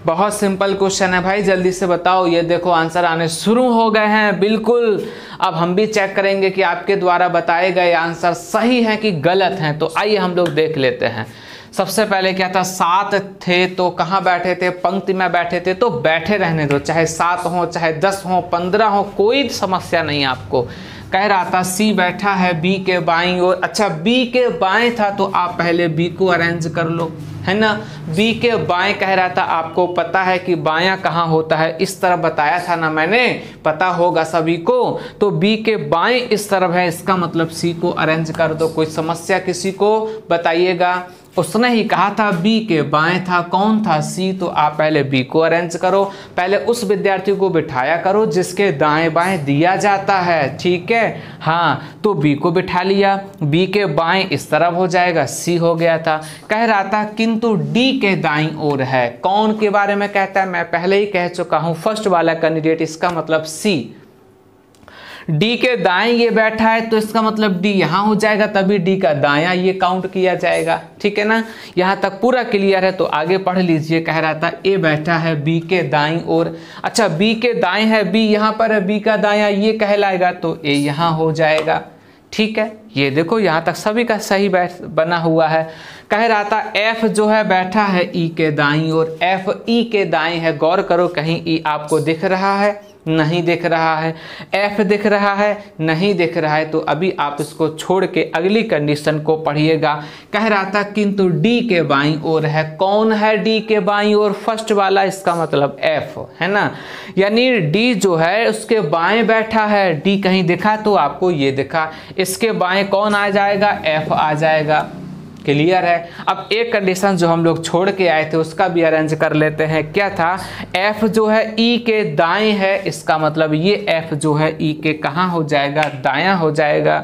बहुत सिंपल क्वेश्चन है भाई, जल्दी से बताओ। ये देखो आंसर आने शुरू हो गए हैं, बिल्कुल। अब हम भी चेक करेंगे कि आपके द्वारा बताए गए आंसर सही हैं कि गलत हैं, तो आइए हम लोग देख लेते हैं। सबसे पहले क्या था, 7 थे तो कहाँ बैठे थे, पंक्ति में बैठे थे, तो बैठे रहने दो, चाहे 7 हो, चाहे 10 हो, 15 हो, कोई समस्या नहीं आपको। कह रहा था सी बैठा है बी के बाईं ओर, अच्छा बी के बाएं था, तो आप पहले बी को अरेंज कर लो, है ना। बी के बाएं कह रहा था, आपको पता है कि बायां कहाँ होता है, इस तरफ बताया था ना मैंने, पता होगा सभी को। तो बी के बाएं इस तरफ है, इसका मतलब सी को अरेंज कर दो। कोई समस्या किसी को बताइएगा। उसने ही कहा था बी के बाएं था, कौन था, सी, तो आप पहले बी को अरेंज करो, पहले उस विद्यार्थी को बिठाया करो जिसके दाएं बाएं दिया जाता है, ठीक है। हाँ, तो बी को बिठा लिया, बी के बाएं इस तरफ हो जाएगा, सी हो गया था। कह रहा था किंतु डी के दाईं ओर है, कौन के बारे में कहता है, मैं पहले ही कह चुका हूं, फर्स्ट वाला कैंडिडेट, इसका मतलब सी। डी के दाएं ये बैठा है, तो इसका मतलब डी यहां हो जाएगा, तभी डी का दायां ये काउंट किया जाएगा, ठीक है ना। यहां तक पूरा क्लियर है, तो आगे पढ़ लीजिए। कह रहा था ए बैठा है बी के दाईं ओर, अच्छा बी के दाएं है, बी यहां पर है, बी का दायां ये कहलाएगा, तो ए यहां हो जाएगा, ठीक है। ये देखो यहां तक सभी का सही बना हुआ है। कह रहा था एफ जो है बैठा है ई के दाईं ओर, एफ ई के दाएं है, गौर करो कहीं ई आपको दिख रहा है, नहीं दिख रहा है, एफ दिख रहा है, नहीं दिख रहा है, तो अभी आप इसको छोड़ के अगली कंडीशन को पढ़िएगा। कह रहा था किंतु डी के बाईं ओर है, कौन है डी के बाईं ओर, फर्स्ट वाला, इसका मतलब एफ, है ना। यानी डी जो है उसके बाएं बैठा है, डी कहीं दिखा तो आपको ये दिखा, इसके बाएं कौन आ जाएगा, एफ आ जाएगा, क्लियर है। अब एक कंडीशन जो हम लोग छोड़ के आए थे उसका भी अरेंज कर लेते हैं। क्या था, एफ जो है ई के दाएं है, इसका मतलब ये एफ जो है ई के कहाँ हो जाएगा, दायां हो जाएगा।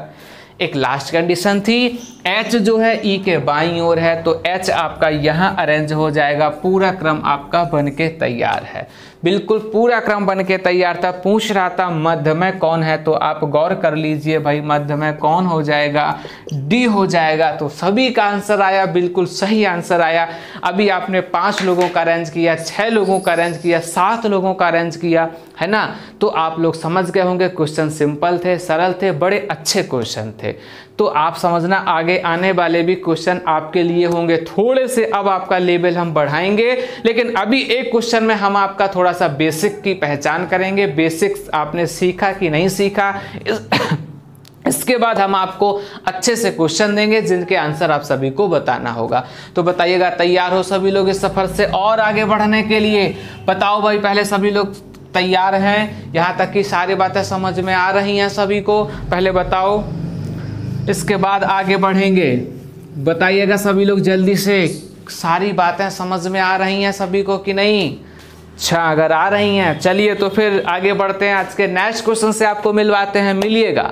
एक लास्ट कंडीशन थी, एच जो है ई के बाईं ओर है, तो एच आपका यहाँ अरेंज हो जाएगा। पूरा क्रम आपका बन के तैयार है, बिल्कुल पूरा क्रम बन के तैयार था। पूछ रहा था मध्य में कौन है, तो आप गौर कर लीजिए भाई, मध्य में कौन हो जाएगा, डी हो जाएगा। तो सभी का आंसर आया, बिल्कुल सही आंसर आया। अभी आपने 5 लोगों का अरेंज किया, 6 लोगों का अरेंज किया, 7 लोगों का अरेंज किया, है ना। तो आप लोग समझ गए होंगे क्वेश्चन सिंपल थे, सरल थे, बड़े अच्छे क्वेश्चन थे। तो आप समझना आगे आने वाले भी क्वेश्चन आपके लिए होंगे थोड़े से, अब आपका लेवल हम बढ़ाएंगे। लेकिन अभी एक क्वेश्चन में हम आपका थोड़ा सा बेसिक की पहचान करेंगे, बेसिक्स आपने सीखा कि नहीं सीखा। इसके बाद हम आपको अच्छे से क्वेश्चन देंगे जिनके आंसर आप सभी को बताना होगा। तो बताइएगा, तैयार हो सभी लोग इस सफर से और आगे बढ़ने के लिए? बताओ भाई, पहले सभी लोग तैयार हैं? यहाँ तक की सारी बातें समझ में आ रही हैं सभी को? पहले बताओ, इसके बाद आगे बढ़ेंगे। बताइएगा सभी लोग जल्दी से, सारी बातें समझ में आ रही हैं सभी को कि नहीं? अच्छा, अगर आ रही हैं चलिए तो फिर आगे बढ़ते हैं। आज के नेक्स्ट क्वेश्चन से आपको मिलवाते हैं, मिलिएगा।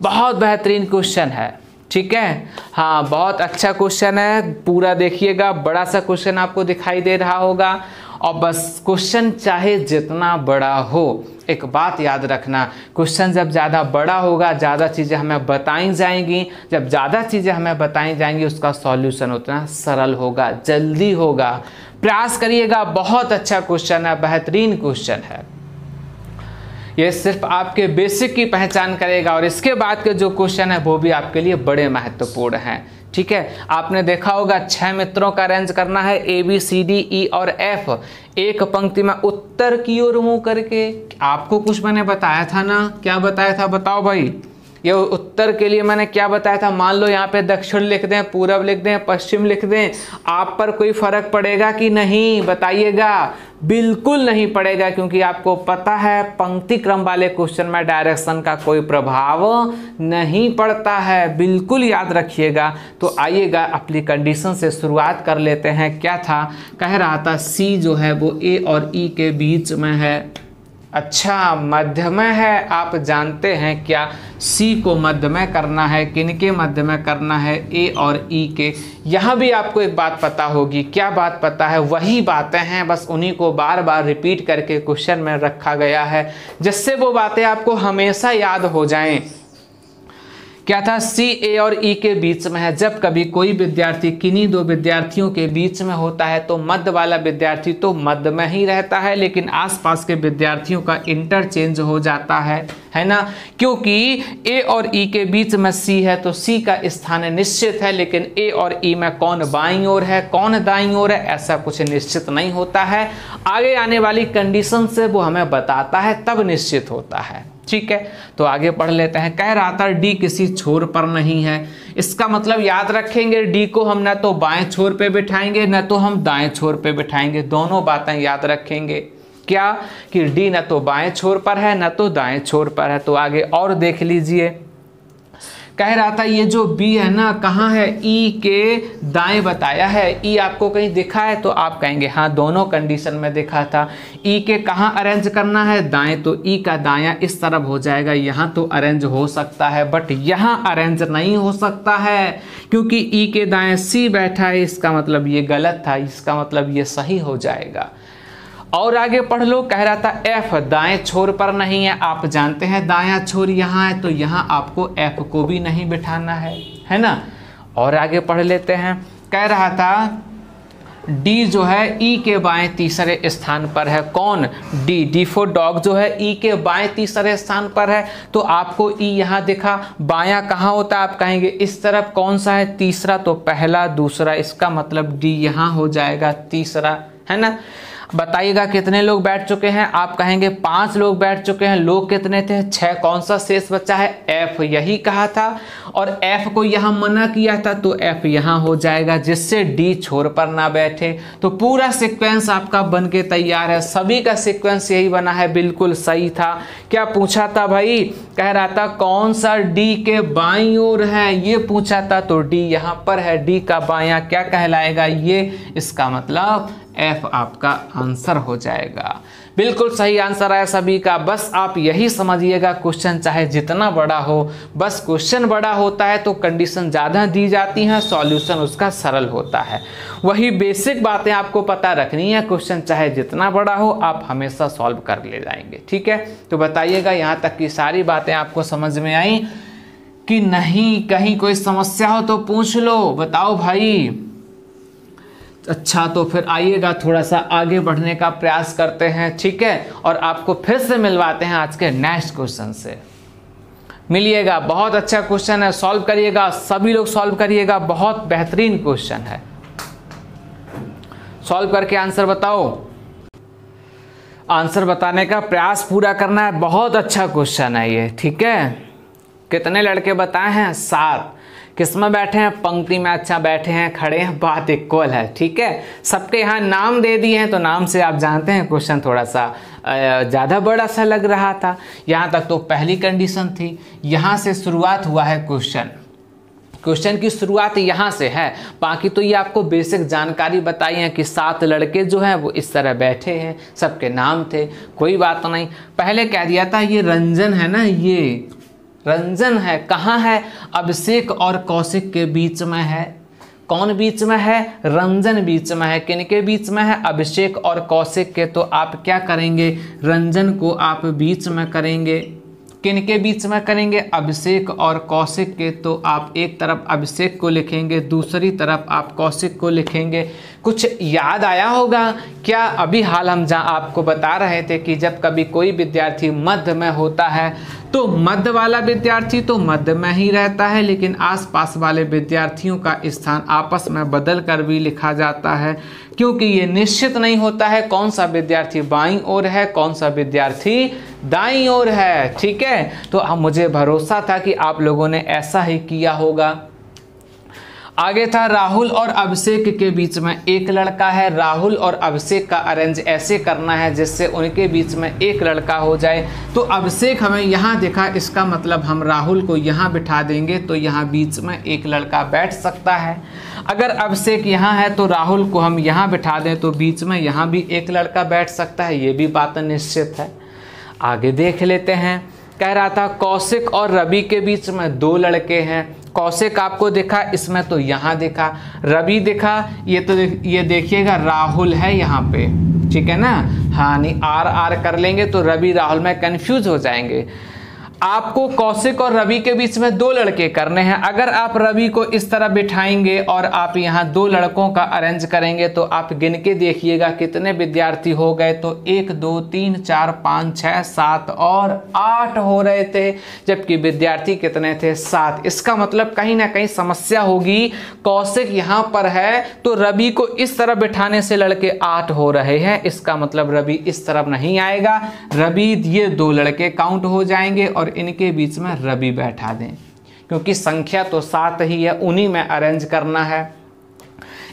बहुत बेहतरीन क्वेश्चन है, ठीक है। हाँ, बहुत अच्छा क्वेश्चन है, पूरा देखिएगा। बड़ा सा क्वेश्चन आपको दिखाई दे रहा होगा। और बस क्वेश्चन चाहे जितना बड़ा हो, एक बात याद रखना, क्वेश्चन जब ज़्यादा बड़ा होगा, ज़्यादा चीज़ें हमें बताई जाएंगी। जब ज़्यादा चीज़ें हमें बताई जाएंगी, उसका सॉल्यूशन उतना सरल होगा, जल्दी होगा। प्रयास करिएगा, बहुत अच्छा क्वेश्चन है, बेहतरीन क्वेश्चन है। ये सिर्फ आपके बेसिक की पहचान करेगा और इसके बाद के जो क्वेश्चन है वो भी आपके लिए बड़े महत्वपूर्ण हैं, ठीक है। आपने देखा होगा 6 मित्रों का अरेंज करना है, A B C D E और एफ, एक पंक्ति में उत्तर की ओर मुंह करके। आपको कुछ मैंने बताया था ना, क्या बताया था बताओ भाई? ये उत्तर के लिए मैंने क्या बताया था? मान लो यहाँ पे दक्षिण लिख दें, पूरब लिख दें, पश्चिम लिख दें, आप पर कोई फर्क पड़ेगा कि नहीं? बताइएगा। बिल्कुल नहीं पड़ेगा, क्योंकि आपको पता है पंक्ति क्रम वाले क्वेश्चन में डायरेक्शन का कोई प्रभाव नहीं पड़ता है, बिल्कुल याद रखिएगा। तो आइएगा अपनी कंडीशन से शुरुआत कर लेते हैं। क्या था? कह रहा था सी जो है वो ए और ई के बीच में है। अच्छा, मध्य में है। आप जानते हैं क्या, सी को मध्य में करना है, किनके मध्य में करना है? ए और ई के। यहाँ भी आपको एक बात पता होगी। क्या बात पता है? वही बातें हैं, बस उन्हीं को बार बार रिपीट करके क्वेश्चन में रखा गया है, जिससे वो बातें आपको हमेशा याद हो जाएं। क्या था? सी ए और ई के बीच में है। जब कभी कोई विद्यार्थी किन्हीं 2 विद्यार्थियों के बीच में होता है तो मध्य वाला विद्यार्थी तो मध्य में ही रहता है, लेकिन आसपास के विद्यार्थियों का इंटरचेंज हो जाता है ना। क्योंकि ए और ई के बीच में सी है तो सी का स्थान निश्चित है, लेकिन ए और ई में कौन बाईं ओर है, कौन दाईं ओर है, ऐसा कुछ निश्चित नहीं होता है। आगे आने वाली कंडीशन से वो हमें बताता है, तब निश्चित होता है, ठीक है। तो आगे पढ़ लेते हैं। कह रहा था डी किसी छोर पर नहीं है। इसका मतलब याद रखेंगे, डी को हम न तो बाएं छोर पे बिठाएंगे न तो हम दाएं छोर पे बिठाएंगे, दोनों बातें याद रखेंगे। क्या? कि डी न तो बाएं छोर पर है न तो दाएं छोर पर है। तो आगे और देख लीजिए। कह रहा था ये जो बी है ना, कहाँ है? ई के दाएं बताया है। ई आपको कहीं दिखा है तो आप कहेंगे हाँ, दोनों कंडीशन में दिखा था। ई के कहाँ अरेंज करना है? दाएं। तो ई का दायां इस तरफ हो जाएगा। यहाँ तो अरेंज हो सकता है, बट यहाँ अरेंज नहीं हो सकता है, क्योंकि ई के दाएं सी बैठा है। इसका मतलब ये गलत था, इसका मतलब ये सही हो जाएगा। और आगे पढ़ लो। कह रहा था एफ दाएं छोर पर नहीं है। आप जानते हैं दायां छोर यहाँ है, तो यहाँ आपको एफ को भी नहीं बिठाना है ना। और आगे पढ़ लेते हैं। कह रहा था डी जो है ई के बाएं तीसरे स्थान पर है। कौन? डी। डी फॉर डॉग जो है ई के बाएं तीसरे स्थान पर है। तो आपको ई यहाँ दिखा, बायां कहाँ होता है? आप कहेंगे इस तरफ। कौन सा है? तीसरा। तो पहला, दूसरा, इसका मतलब डी यहाँ हो जाएगा तीसरा, है ना। बताइएगा कितने लोग बैठ चुके हैं? आप कहेंगे 5 लोग बैठ चुके हैं। लोग कितने थे? 6। कौन सा शेष बचा है? एफ। यही कहा था और एफ को यहाँ मना किया था, तो एफ यहाँ हो जाएगा, जिससे डी छोर पर ना बैठे। तो पूरा सीक्वेंस आपका बन के तैयार है। सभी का सीक्वेंस यही बना है, बिल्कुल सही था। क्या पूछा था भाई? कह रहा था कौन सा डी के बाईं ओर है, ये पूछा था। तो डी यहाँ पर है। डी का बायां क्या कहलाएगा? ये। इसका मतलब F आपका आंसर हो जाएगा। बिल्कुल सही आंसर है सभी का। बस आप यही समझिएगा, क्वेश्चन चाहे जितना बड़ा हो, बस क्वेश्चन बड़ा होता है तो कंडीशन ज़्यादा दी जाती हैं, सॉल्यूशन उसका सरल होता है। वही बेसिक बातें आपको पता रखनी है, क्वेश्चन चाहे जितना बड़ा हो आप हमेशा सॉल्व कर ले जाएंगे। ठीक है, तो बताइएगा यहाँ तक की सारी बातें आपको समझ में आई कि नहीं? कहीं कोई समस्या हो तो पूछ लो, बताओ भाई। अच्छा, तो फिर आइएगा थोड़ा सा आगे बढ़ने का प्रयास करते हैं। ठीक है, और आपको फिर से मिलवाते हैं आज के नेक्स्ट क्वेश्चन से। मिलिएगा, बहुत अच्छा क्वेश्चन है, सॉल्व करिएगा, सभी लोग सॉल्व करिएगा, बहुत बेहतरीन क्वेश्चन है। सॉल्व करके आंसर बताओ। आंसर बताने का प्रयास पूरा करना है, बहुत अच्छा क्वेश्चन है ये। ठीक है, कितने लड़के बताए हैं? 7। किस में बैठे हैं? पंक्ति में। अच्छा, बैठे हैं, खड़े हैं, बात इक्वल है। ठीक है, सबके यहाँ नाम दे दिए हैं तो नाम से आप जानते हैं क्वेश्चन थोड़ा सा ज़्यादा बड़ा सा लग रहा था। यहाँ तक तो पहली कंडीशन थी, यहाँ से शुरुआत हुआ है क्वेश्चन। क्वेश्चन की शुरुआत यहाँ से है, बाकी तो ये आपको बेसिक जानकारी बताई है कि 7 लड़के जो हैं वो इस तरह बैठे हैं, सबके नाम थे, कोई बात नहीं। पहले कह दिया था ये रंजन है ना, ये रंजन है, कहाँ है? अभिषेक और कौशिक के बीच में है। कौन बीच में है? रंजन बीच में है। किनके बीच में है? अभिषेक और कौशिक के। तो आप क्या करेंगे? रंजन को आप बीच में करेंगे। किनके बीच में करेंगे? अभिषेक और कौशिक के। तो आप एक तरफ अभिषेक को लिखेंगे, दूसरी तरफ आप कौशिक को लिखेंगे। कुछ याद आया होगा क्या? अभी हाल हम जहाँ आपको बता रहे थे कि जब कभी कोई विद्यार्थी मध्य में होता है तो मध्य वाला विद्यार्थी तो मध्य में ही रहता है, लेकिन आसपास वाले विद्यार्थियों का स्थान आपस में बदल कर भी लिखा जाता है, क्योंकि ये निश्चित नहीं होता है कौन सा विद्यार्थी बाईं ओर है, कौन सा विद्यार्थी दाईं ओर है। ठीक है, तो अब मुझे भरोसा था कि आप लोगों ने ऐसा ही किया होगा। आगे था राहुल और अभिषेक के बीच में एक लड़का है। राहुल और अभिषेक का अरेंज ऐसे करना है जिससे उनके बीच में एक लड़का हो जाए। तो अभिषेक हमें यहाँ दिखा, इसका मतलब हम राहुल को यहाँ बिठा देंगे तो यहाँ बीच में एक लड़का बैठ सकता है। अगर अभिषेक यहाँ है तो राहुल को हम यहाँ बिठा दें तो बीच में यहाँ भी एक लड़का बैठ सकता है, ये भी बात निश्चित है। आगे देख लेते हैं। कह रहा था कौशिक और रवि के बीच में 2 लड़के हैं। कौशिक आपको दिखा, इसमें तो यहाँ दिखा, रवि दिखा, ये तो ये देखिएगा राहुल है यहाँ पे। ठीक है ना? हाँ, नहीं आर आर कर लेंगे तो रवि राहुल में कंफ्यूज हो जाएंगे। आपको कौशिक और रवि के बीच में 2 लड़के करने हैं। अगर आप रवि को इस तरह बिठाएंगे और आप यहाँ 2 लड़कों का अरेंज करेंगे तो आप गिन के देखिएगा कितने विद्यार्थी हो गए। तो 1 2 3 4 5 6 7 और 8 हो रहे थे, जबकि विद्यार्थी कितने थे? 7। इसका मतलब कहीं ना कहीं समस्या होगी। कौशिक यहाँ पर है तो रवि को इस तरह बिठाने से लड़के 8 हो रहे हैं, इसका मतलब रवि इस तरफ नहीं आएगा। रवि, ये 2 लड़के काउंट हो जाएंगे और इनके बीच में रवि बैठा दें, क्योंकि संख्या तो 7 ही है, उन्हीं में अरेंज करना है।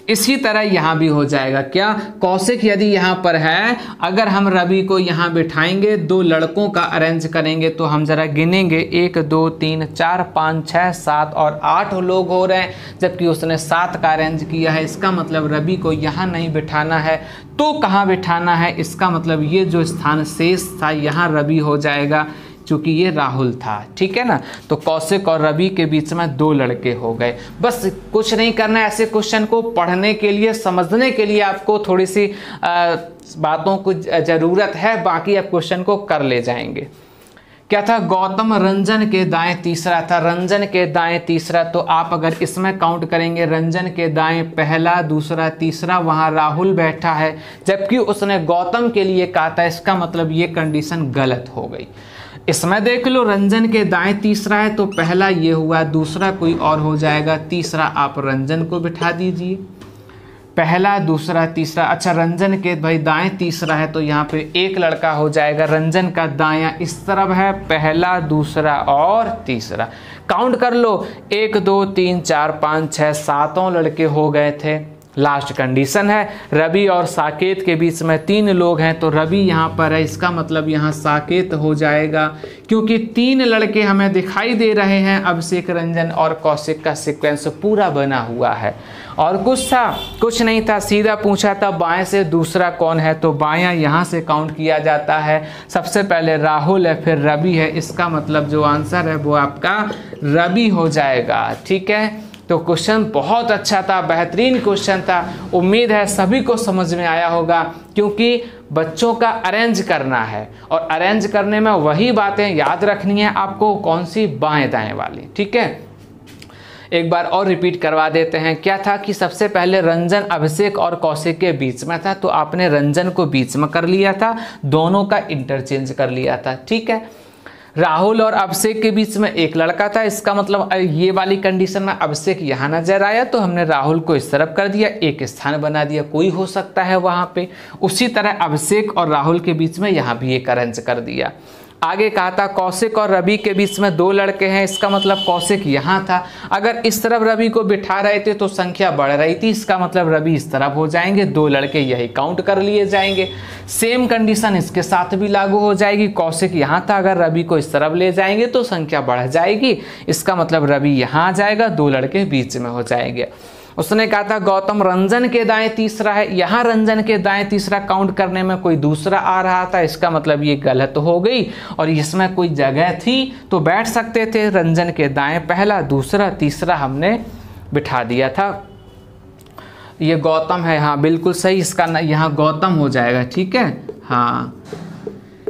इसी तरह यहाँ भी हो जाएगा। क्या? कौशिक यदि यहाँ पर है, अगर हम रवि को यहाँ बिठाएंगे, 2 लड़कों का अरेंज करेंगे तो हम जरा गिनेंगे 1 2 3 4 5 6 7 और 8 लोग हो रहे हैं, जबकि उसने 7 का अरेंज किया है। इसका मतलब रवि को यहाँ नहीं बिठाना है तो कहाँ बिठाना है? इसका मतलब ये जो स्थान शेष था यहाँ रवि हो जाएगा, चूँकि ये राहुल था। ठीक है ना? तो कौशिक और रवि के बीच में 2 लड़के हो गए। बस कुछ नहीं करना है, ऐसे क्वेश्चन को पढ़ने के लिए, समझने के लिए आपको थोड़ी सी बातों को ज़रूरत है, बाकी आप क्वेश्चन को कर ले जाएंगे। क्या था? गौतम रंजन के दाएं तीसरा था। रंजन के दाएं तीसरा, तो आप अगर इसमें काउंट करेंगे, रंजन के दाएं पहला, दूसरा, तीसरा, वहाँ राहुल बैठा है, जबकि उसने गौतम के लिए कहा था। इसका मतलब ये कंडीशन गलत हो गई। इसमें देख लो, रंजन के दाएं तीसरा है तो पहला ये हुआ, दूसरा कोई और हो जाएगा, तीसरा आप रंजन को बिठा दीजिए। पहला, दूसरा, तीसरा। अच्छा, रंजन के भाई दाएं तीसरा है तो यहाँ पे एक लड़का हो जाएगा। रंजन का दायां इस तरफ है, पहला, दूसरा और तीसरा। काउंट कर लो, 1 2 3 4 5 6 7 लड़के हो गए थे। लास्ट कंडीशन है। रवि और साकेत के बीच में 3 लोग हैं, तो रवि यहाँ पर है, इसका मतलब यहाँ साकेत हो जाएगा, क्योंकि 3 लड़के हमें दिखाई दे रहे हैं। अभिषेक, रंजन और कौशिक का सीक्वेंस पूरा बना हुआ है। और कुछ था? कुछ नहीं था, सीधा पूछा था बाएं से दूसरा कौन है, तो बायां यहाँ से काउंट किया जाता है। सबसे पहले राहुल है, फिर रवि है, इसका मतलब जो आंसर है वो आपका रवि हो जाएगा। ठीक है, तो क्वेश्चन बहुत अच्छा था, बेहतरीन क्वेश्चन था। उम्मीद है सभी को समझ में आया होगा, क्योंकि बच्चों का अरेंज करना है और अरेंज करने में वही बातें याद रखनी है आपको, कौन सी? बाएं दाएं वाली। ठीक है, एक बार और रिपीट करवा देते हैं। क्या था कि सबसे पहले रंजन, अभिषेक और कौशिक के बीच में था, तो आपने रंजन को बीच में कर लिया था, दोनों का इंटरचेंज कर लिया था। ठीक है, राहुल और अभिषेक के बीच में एक लड़का था, इसका मतलब ये वाली कंडीशन में अभिषेक यहाँ नजर आया तो हमने राहुल को इस तरफ कर दिया, एक स्थान बना दिया, कोई हो सकता है वहाँ पे। उसी तरह अभिषेक और राहुल के बीच में यहाँ भी एक अरेंज कर दिया। आगे कहा था कौशिक और रवि के बीच में 2 लड़के हैं, इसका मतलब कौशिक यहाँ था। अगर इस तरफ रवि को बिठा रहे थे तो संख्या बढ़ रही थी, इसका मतलब रवि इस तरफ हो जाएंगे, 2 लड़के यही काउंट कर लिए जाएंगे। सेम कंडीशन इसके साथ भी लागू हो जाएगी। कौशिक यहाँ था, अगर रवि को इस तरफ ले जाएंगे तो संख्या बढ़ जाएगी, इसका मतलब रवि यहाँ आ जाएगा, 2 लड़के बीच में हो जाएंगे। उसने कहा था गौतम रंजन के दाएं तीसरा है, यहाँ रंजन के दाएं तीसरा काउंट करने में कोई दूसरा आ रहा था, इसका मतलब ये गलत हो गई और इसमें कोई जगह थी तो बैठ सकते थे। रंजन के दाएं पहला, दूसरा, तीसरा हमने बिठा दिया था। ये गौतम है, हाँ बिल्कुल सही, इसका यहाँ गौतम हो जाएगा। ठीक है, हाँ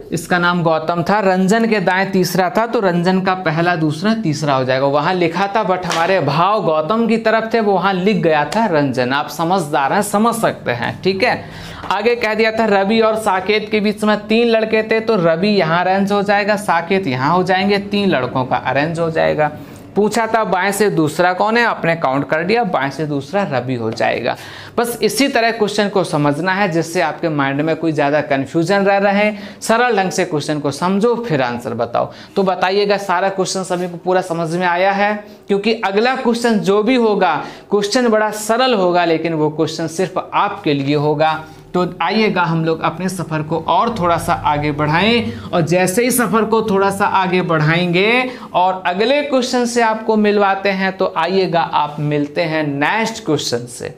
इसका नाम गौतम था। रंजन के दाएं तीसरा था तो रंजन का पहला, दूसरा, तीसरा हो जाएगा। वहां लिखा था बट हमारे भाव गौतम की तरफ थे, वो वहां लिख गया था रंजन। आप समझदार हैं, समझ सकते हैं। ठीक है, आगे कह दिया था रवि और साकेत के बीच में 3 लड़के थे, तो रवि यहाँ अरेंज हो जाएगा, साकेत यहाँ हो जाएंगे, 3 लड़कों का अरेंज हो जाएगा। पूछा था बाएं से दूसरा कौन है, आपने काउंट कर दिया, बाएं से दूसरा रवि हो जाएगा। बस इसी तरह क्वेश्चन को समझना है जिससे आपके माइंड में कोई ज़्यादा कन्फ्यूजन रह रहे। सरल ढंग से क्वेश्चन को समझो फिर आंसर बताओ। तो बताइएगा सारा क्वेश्चन सभी को पूरा समझ में आया है, क्योंकि अगला क्वेश्चन जो भी होगा क्वेश्चन बड़ा सरल होगा, लेकिन वो क्वेश्चन सिर्फ आपके लिए होगा। तो आइएगा हम लोग अपने सफ़र को और थोड़ा सा आगे बढ़ाएं, और जैसे ही सफ़र को थोड़ा सा आगे बढ़ाएंगे और अगले क्वेश्चन से आपको मिलवाते हैं, तो आइएगा आप मिलते हैं नेक्स्ट क्वेश्चन से।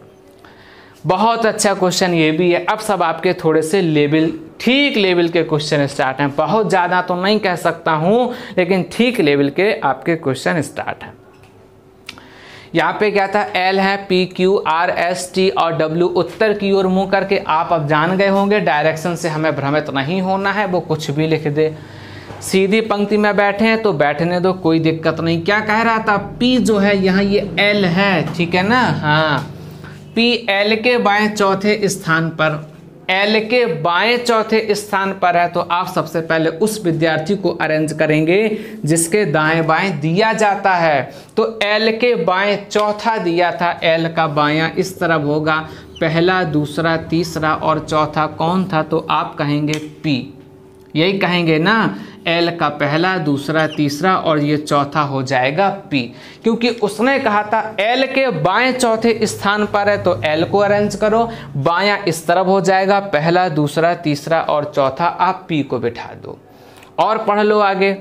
बहुत अच्छा क्वेश्चन ये भी है। अब सब आपके थोड़े से लेवल, ठीक लेवल के क्वेश्चन स्टार्ट हैं। बहुत ज़्यादा तो नहीं कह सकता हूँ, लेकिन ठीक लेवल के आपके क्वेश्चन स्टार्ट हैं। यहाँ पे क्या था, एल है, P, Q, R, S, T और डब्ल्यू उत्तर की ओर मुंह करके। आप अब जान गए होंगे डायरेक्शन से हमें भ्रमित नहीं होना है, वो कुछ भी लिख दे। सीधी पंक्ति में बैठे हैं तो बैठने दो, कोई दिक्कत नहीं। क्या कह रहा था, पी जो है यहाँ ये एल है, ठीक है ना, हाँ पी एल के बाएं चौथे स्थान पर, एल के बाएं चौथे स्थान पर है, तो आप सबसे पहले उस विद्यार्थी को अरेंज करेंगे जिसके दाएं बाएं दिया जाता है। तो एल के बाएं चौथा दिया था, एल का बायां इस तरफ होगा, पहला, दूसरा, तीसरा और चौथा कौन था, तो आप कहेंगे पी, यही कहेंगे ना, एल का पहला, दूसरा, तीसरा और ये चौथा हो जाएगा पी, क्योंकि उसने कहा था एल के बाएं चौथे स्थान पर है, तो एल को अरेंज करो, बायां इस तरफ हो जाएगा, पहला, दूसरा, तीसरा और चौथा आप पी को बिठा दो। और पढ़ लो आगे।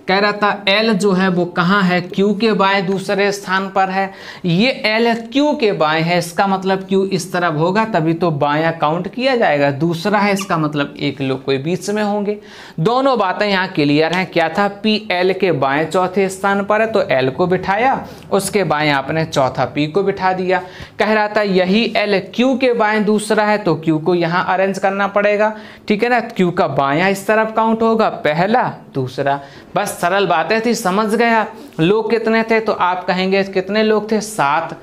कह रहा था एल जो है वो कहाँ है, क्यू के बाएं दूसरे स्थान पर है। ये एल क्यू के बाएं है, इसका मतलब क्यू इस तरफ होगा तभी तो बायां काउंट किया जाएगा। दूसरा है, इसका मतलब एक लोग कोई बीच में होंगे। दोनों बातें यहाँ क्लियर हैं। क्या था, पी एल के बाएं चौथे स्थान पर है तो एल को बिठाया, उसके बाएं आपने चौथा पी को बिठा दिया। कह रहा था यही एल क्यू के बाएं दूसरा है तो क्यू को यहाँ अरेंज करना पड़ेगा, ठीक है ना। क्यू का बायां इस तरफ काउंट होगा, पहला, दूसरा। बस सरल बातें थी, समझ गया। लोग कितने थे, तो आप कहेंगे कितने लोग थे, 7।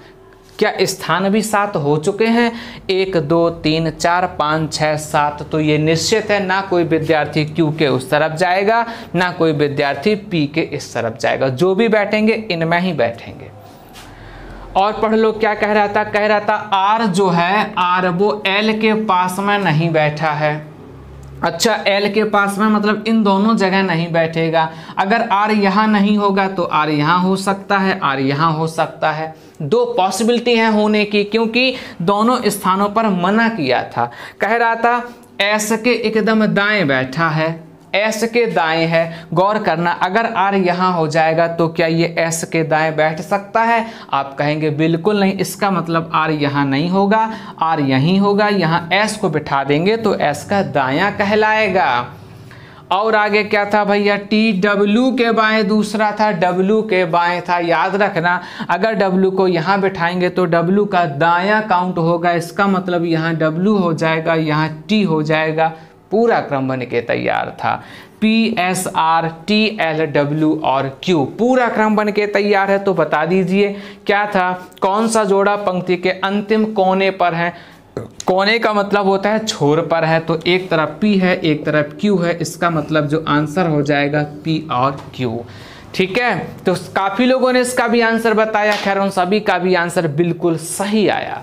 क्या स्थान भी 7 हो चुके हैं, 1 2 3 4 5 6 7। तो ये निश्चित है ना कोई विद्यार्थी क्यू के उस तरफ जाएगा, ना कोई विद्यार्थी पी के इस तरफ जाएगा। जो भी बैठेंगे इनमें ही बैठेंगे। और पढ़ लो क्या कह रहा था। कह रहा था आर जो है, आर वो एल के पास में नहीं बैठा है। अच्छा एल के पास में मतलब इन दोनों जगह नहीं बैठेगा। अगर आर यहाँ नहीं होगा तो आर यहाँ हो सकता है, आर यहाँ हो सकता है। दो पॉसिबिलिटी है होने की, क्योंकि दोनों स्थानों पर मना किया था। कह रहा था एस के एकदम दाएं बैठा है, एस के दाएं है। गौर करना, अगर आर यहाँ हो जाएगा तो क्या ये एस के दाएं बैठ सकता है? आप कहेंगे बिल्कुल नहीं, इसका मतलब आर यहाँ नहीं होगा, आर यहीं होगा। यहाँ एस को बिठा देंगे तो एस का दायां कहलाएगा। और आगे क्या था भैया? टी डब्ल्यू के बाएं दूसरा था, डब्ल्यू के बाएं था। याद रखना, अगर डब्ल्यू को यहाँ बिठाएंगे तो डब्ल्यू का दायां काउंट होगा, इसका मतलब यहाँ डब्ल्यू हो जाएगा, यहाँ टी हो जाएगा। पूरा क्रम बन के तैयार था। P S R T L W और क्यू पूरा क्रम बन के तैयार है। तो बता दीजिए क्या था, कौन सा जोड़ा पंक्ति के अंतिम कोने पर है? कोने का मतलब होता है छोर पर है, तो एक तरफ पी है एक तरफ क्यू है, इसका मतलब जो आंसर हो जाएगा पी और क्यू। ठीक है, तो काफी लोगों ने इसका भी आंसर बताया, खैर उन सभी का भी आंसर बिल्कुल सही आया।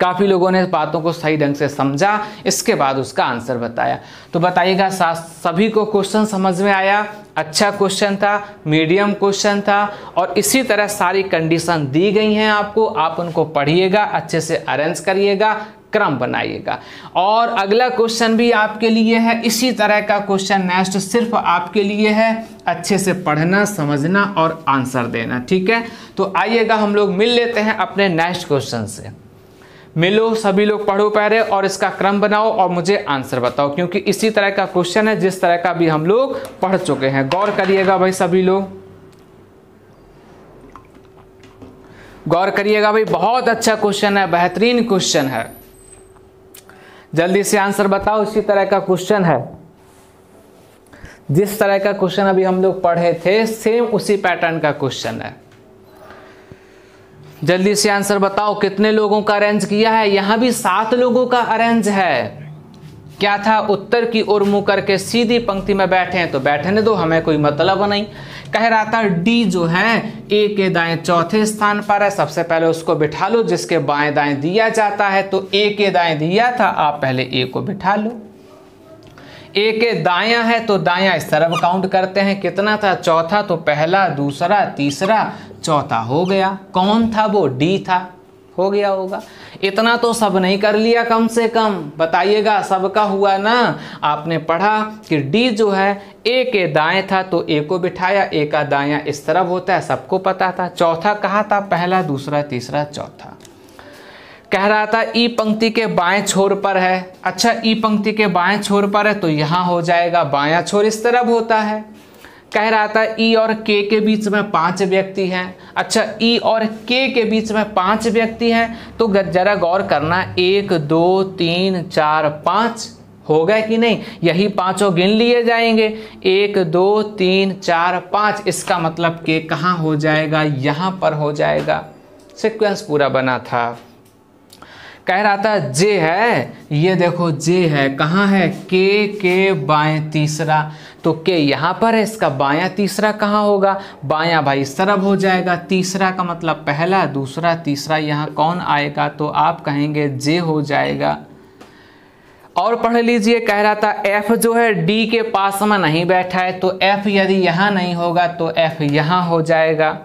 काफ़ी लोगों ने बातों को सही ढंग से समझा, इसके बाद उसका आंसर बताया। तो बताइएगा सभी को क्वेश्चन समझ में आया? अच्छा क्वेश्चन था, मीडियम क्वेश्चन था, और इसी तरह सारी कंडीशन दी गई हैं आपको। आप उनको पढ़िएगा, अच्छे से अरेंज करिएगा, क्रम बनाइएगा। और अगला क्वेश्चन भी आपके लिए है, इसी तरह का क्वेश्चन नेक्स्ट सिर्फ आपके लिए है। अच्छे से पढ़ना, समझना और आंसर देना। ठीक है, तो आइएगा हम लोग मिल लेते हैं अपने नेक्स्ट क्वेश्चन से। मिलो, सभी लोग पढ़ो पहले और इसका क्रम बनाओ और मुझे आंसर बताओ, क्योंकि इसी तरह का क्वेश्चन है जिस तरह का भी हम लोग पढ़ चुके हैं। गौर करिएगा भाई, सभी लोग गौर करिएगा भाई, बहुत अच्छा क्वेश्चन है, बेहतरीन क्वेश्चन है। जल्दी से आंसर बताओ। इसी तरह का क्वेश्चन है, जिस तरह का क्वेश्चन अभी हम लोग पढ़े थे सेम उसी पैटर्न का क्वेश्चन है। जल्दी से आंसर बताओ, कितने लोगों का अरेंज किया है? यहाँ भी 7 लोगों का अरेंज है। क्या था? उत्तर की ओर मुंह करके सीधी पंक्ति में बैठे हैं तो बैठने दो, हमें कोई मतलब नहीं। कह रहा था डी जो है ए के दाएं चौथे स्थान पर है, सबसे पहले उसको बिठा लो जिसके बाएं दाएं दिया जाता है। तो ए के दाएं दिया था, आप पहले ए को बिठा लो। ए के दायां है तो दायां इस तरफ काउंट करते हैं, कितना था? चौथा, तो पहला दूसरा तीसरा चौथा हो गया। कौन था वो? डी था, हो गया होगा। इतना तो सब नहीं कर लिया कम से कम? बताइएगा, सबका हुआ ना? आपने पढ़ा कि डी जो है ए के दाएं था तो ए को बिठाया, ए का दायां इस तरफ होता है, सबको पता था। चौथा कहाँ था? पहला दूसरा तीसरा चौथा। कह रहा था ई पंक्ति के बाएं छोर पर है। अच्छा, ई पंक्ति के बाएं छोर पर है तो यहाँ हो जाएगा, बायां छोर इस तरफ होता है। कह रहा था ई और के के बीच में 5 व्यक्ति हैं। अच्छा, ई और के के बीच में 5 व्यक्ति हैं, तो जरा गौर करना, 1 2 3 4 5 हो गए कि नहीं? यही पांचों गिन लिए जाएंगे, 1 2 3 4 5। इसका मतलब के कहाँ हो जाएगा? यहाँ पर हो जाएगा। सीक्वेंस पूरा बना था। कह रहा था जे है, ये देखो जे है, कहाँ है? के बाएं तीसरा, तो के यहाँ पर है, इसका बायां तीसरा कहाँ होगा? बायां भाई इस तरफ हो जाएगा। तीसरा का मतलब पहला दूसरा तीसरा, यहाँ कौन आएगा? तो आप कहेंगे जे हो जाएगा। और पढ़ लीजिए, कह रहा था एफ जो है डी के पास में नहीं बैठा है, तो एफ यदि यहाँ नहीं होगा तो एफ यहाँ हो जाएगा।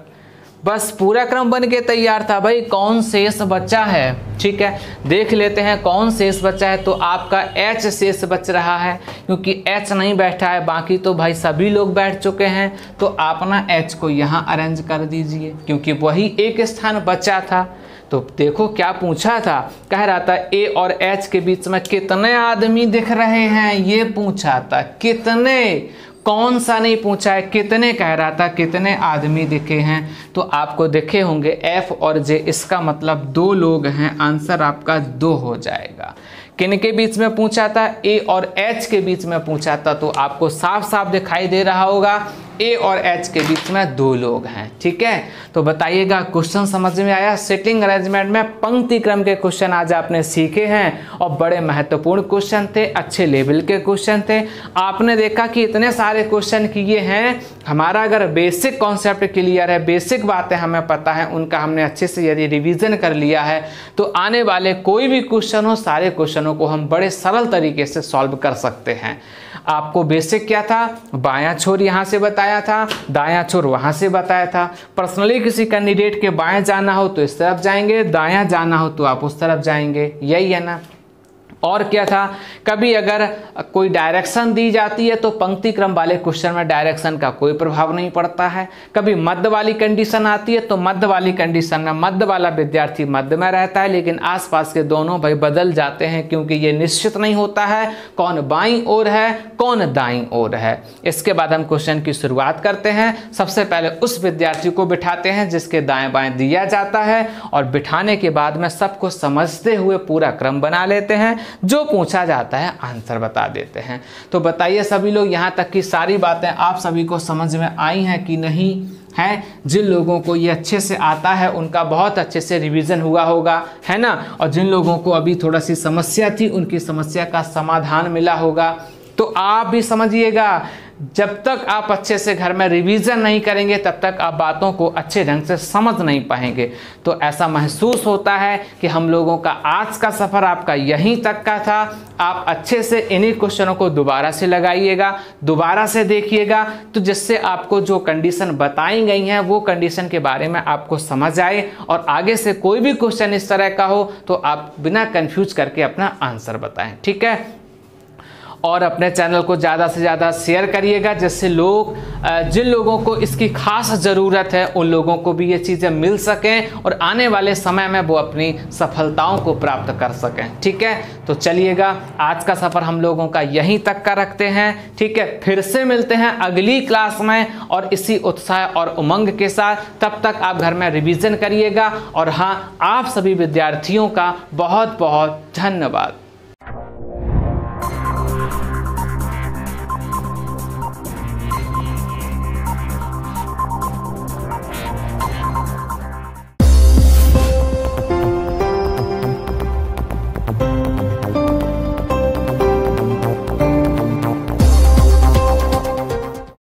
बस पूरा क्रम बन के तैयार था भाई। कौन शेष बचा है? ठीक है, देख लेते हैं कौन शेष बचा है। तो आपका एच शेष बच रहा है, क्योंकि एच नहीं बैठा है, बाकी तो भाई सभी लोग बैठ चुके हैं। तो आप ना एच को यहाँ अरेंज कर दीजिए, क्योंकि वही एक स्थान बचा था। तो देखो क्या पूछा था, कह रहा था ए और एच के बीच में कितने आदमी दिख रहे हैं, ये पूछा था। कितने, कौन सा नहीं पूछा है, कितने कह रहा था, कितने आदमी दिखे हैं। तो आपको दिखे होंगे एफ और जे, इसका मतलब 2 लोग हैं। आंसर आपका 2 हो जाएगा। किन के बीच में पूछा था? ए और एच के बीच में पूछा था। तो आपको साफ साफ दिखाई दे रहा होगा ए और एच के बीच में 2 लोग हैं। ठीक है, तो बताइएगा क्वेश्चन समझ में आया? सिटिंग अरेंजमेंट में पंक्ति क्रम के क्वेश्चन आज आपने सीखे हैं और बड़े महत्वपूर्ण क्वेश्चन थे, अच्छे लेवल के क्वेश्चन थे। आपने देखा कि इतने सारे क्वेश्चन किए हैं। हमारा अगर बेसिक कॉन्सेप्ट क्लियर है, बेसिक बातें हमें पता है, उनका हमने अच्छे से यदि रिवीजन कर लिया है तो आने वाले कोई भी क्वेश्चन हो, सारे क्वेश्चनों को हम बड़े सरल तरीके से सॉल्व कर सकते हैं। आपको बेसिक क्या था? बायां छोर यहाँ से बताया था, दायां छोर वहाँ से बताया था। पर्सनली किसी कैंडिडेट के बाएं जाना हो तो इस तरफ जाएंगे, दायां जाना हो तो आप उस तरफ जाएंगे, यही है ना। और क्या था? कभी अगर कोई डायरेक्शन दी जाती है तो पंक्ति क्रम वाले क्वेश्चन में डायरेक्शन का कोई प्रभाव नहीं पड़ता है। कभी मध्य वाली कंडीशन आती है तो मध्य वाली कंडीशन में मध्य वाला विद्यार्थी मध्य में रहता है, लेकिन आसपास के दोनों भाई बदल जाते हैं, क्योंकि ये निश्चित नहीं होता है कौन बाईं ओर है कौन दाईं ओर है। इसके बाद हम क्वेश्चन की शुरुआत करते हैं। सबसे पहले उस विद्यार्थी को बिठाते हैं जिसके दाएं बाएं दिया जाता है, और बिठाने के बाद में सबको समझते हुए पूरा क्रम बना लेते हैं, जो पूछा जाता है आंसर बता देते हैं। तो बताइए सभी लोग, यहाँ तक की सारी बातें आप सभी को समझ में आई हैं कि नहीं है? जिन लोगों को ये अच्छे से आता है उनका बहुत अच्छे से रिवीजन हुआ होगा, है ना। और जिन लोगों को अभी थोड़ा सी समस्या थी उनकी समस्या का समाधान मिला होगा। तो आप भी समझिएगा, जब तक आप अच्छे से घर में रिवीजन नहीं करेंगे तब तक आप बातों को अच्छे ढंग से समझ नहीं पाएंगे। तो ऐसा महसूस होता है कि हम लोगों का आज का सफ़र आपका यहीं तक का था। आप अच्छे से इन्हीं क्वेश्चनों को दोबारा से लगाइएगा, दोबारा से देखिएगा, तो जिससे आपको जो कंडीशन बताई गई हैं वो कंडीशन के बारे में आपको समझ आए, और आगे से कोई भी क्वेश्चन इस तरह का हो तो आप बिना कंफ्यूज करके अपना आंसर बताएं। ठीक है, और अपने चैनल को ज़्यादा से ज़्यादा शेयर करिएगा, जिससे लोग जिन लोगों को इसकी खास ज़रूरत है उन लोगों को भी ये चीज़ें मिल सकें और आने वाले समय में वो अपनी सफलताओं को प्राप्त कर सकें। ठीक है, तो चलिएगा, आज का सफ़र हम लोगों का यहीं तक का रखते हैं। ठीक है, फिर से मिलते हैं अगली क्लास में और इसी उत्साह और उमंग के साथ। तब तक आप घर में रिवीजन करिएगा, और हाँ, आप सभी विद्यार्थियों का बहुत बहुत धन्यवाद।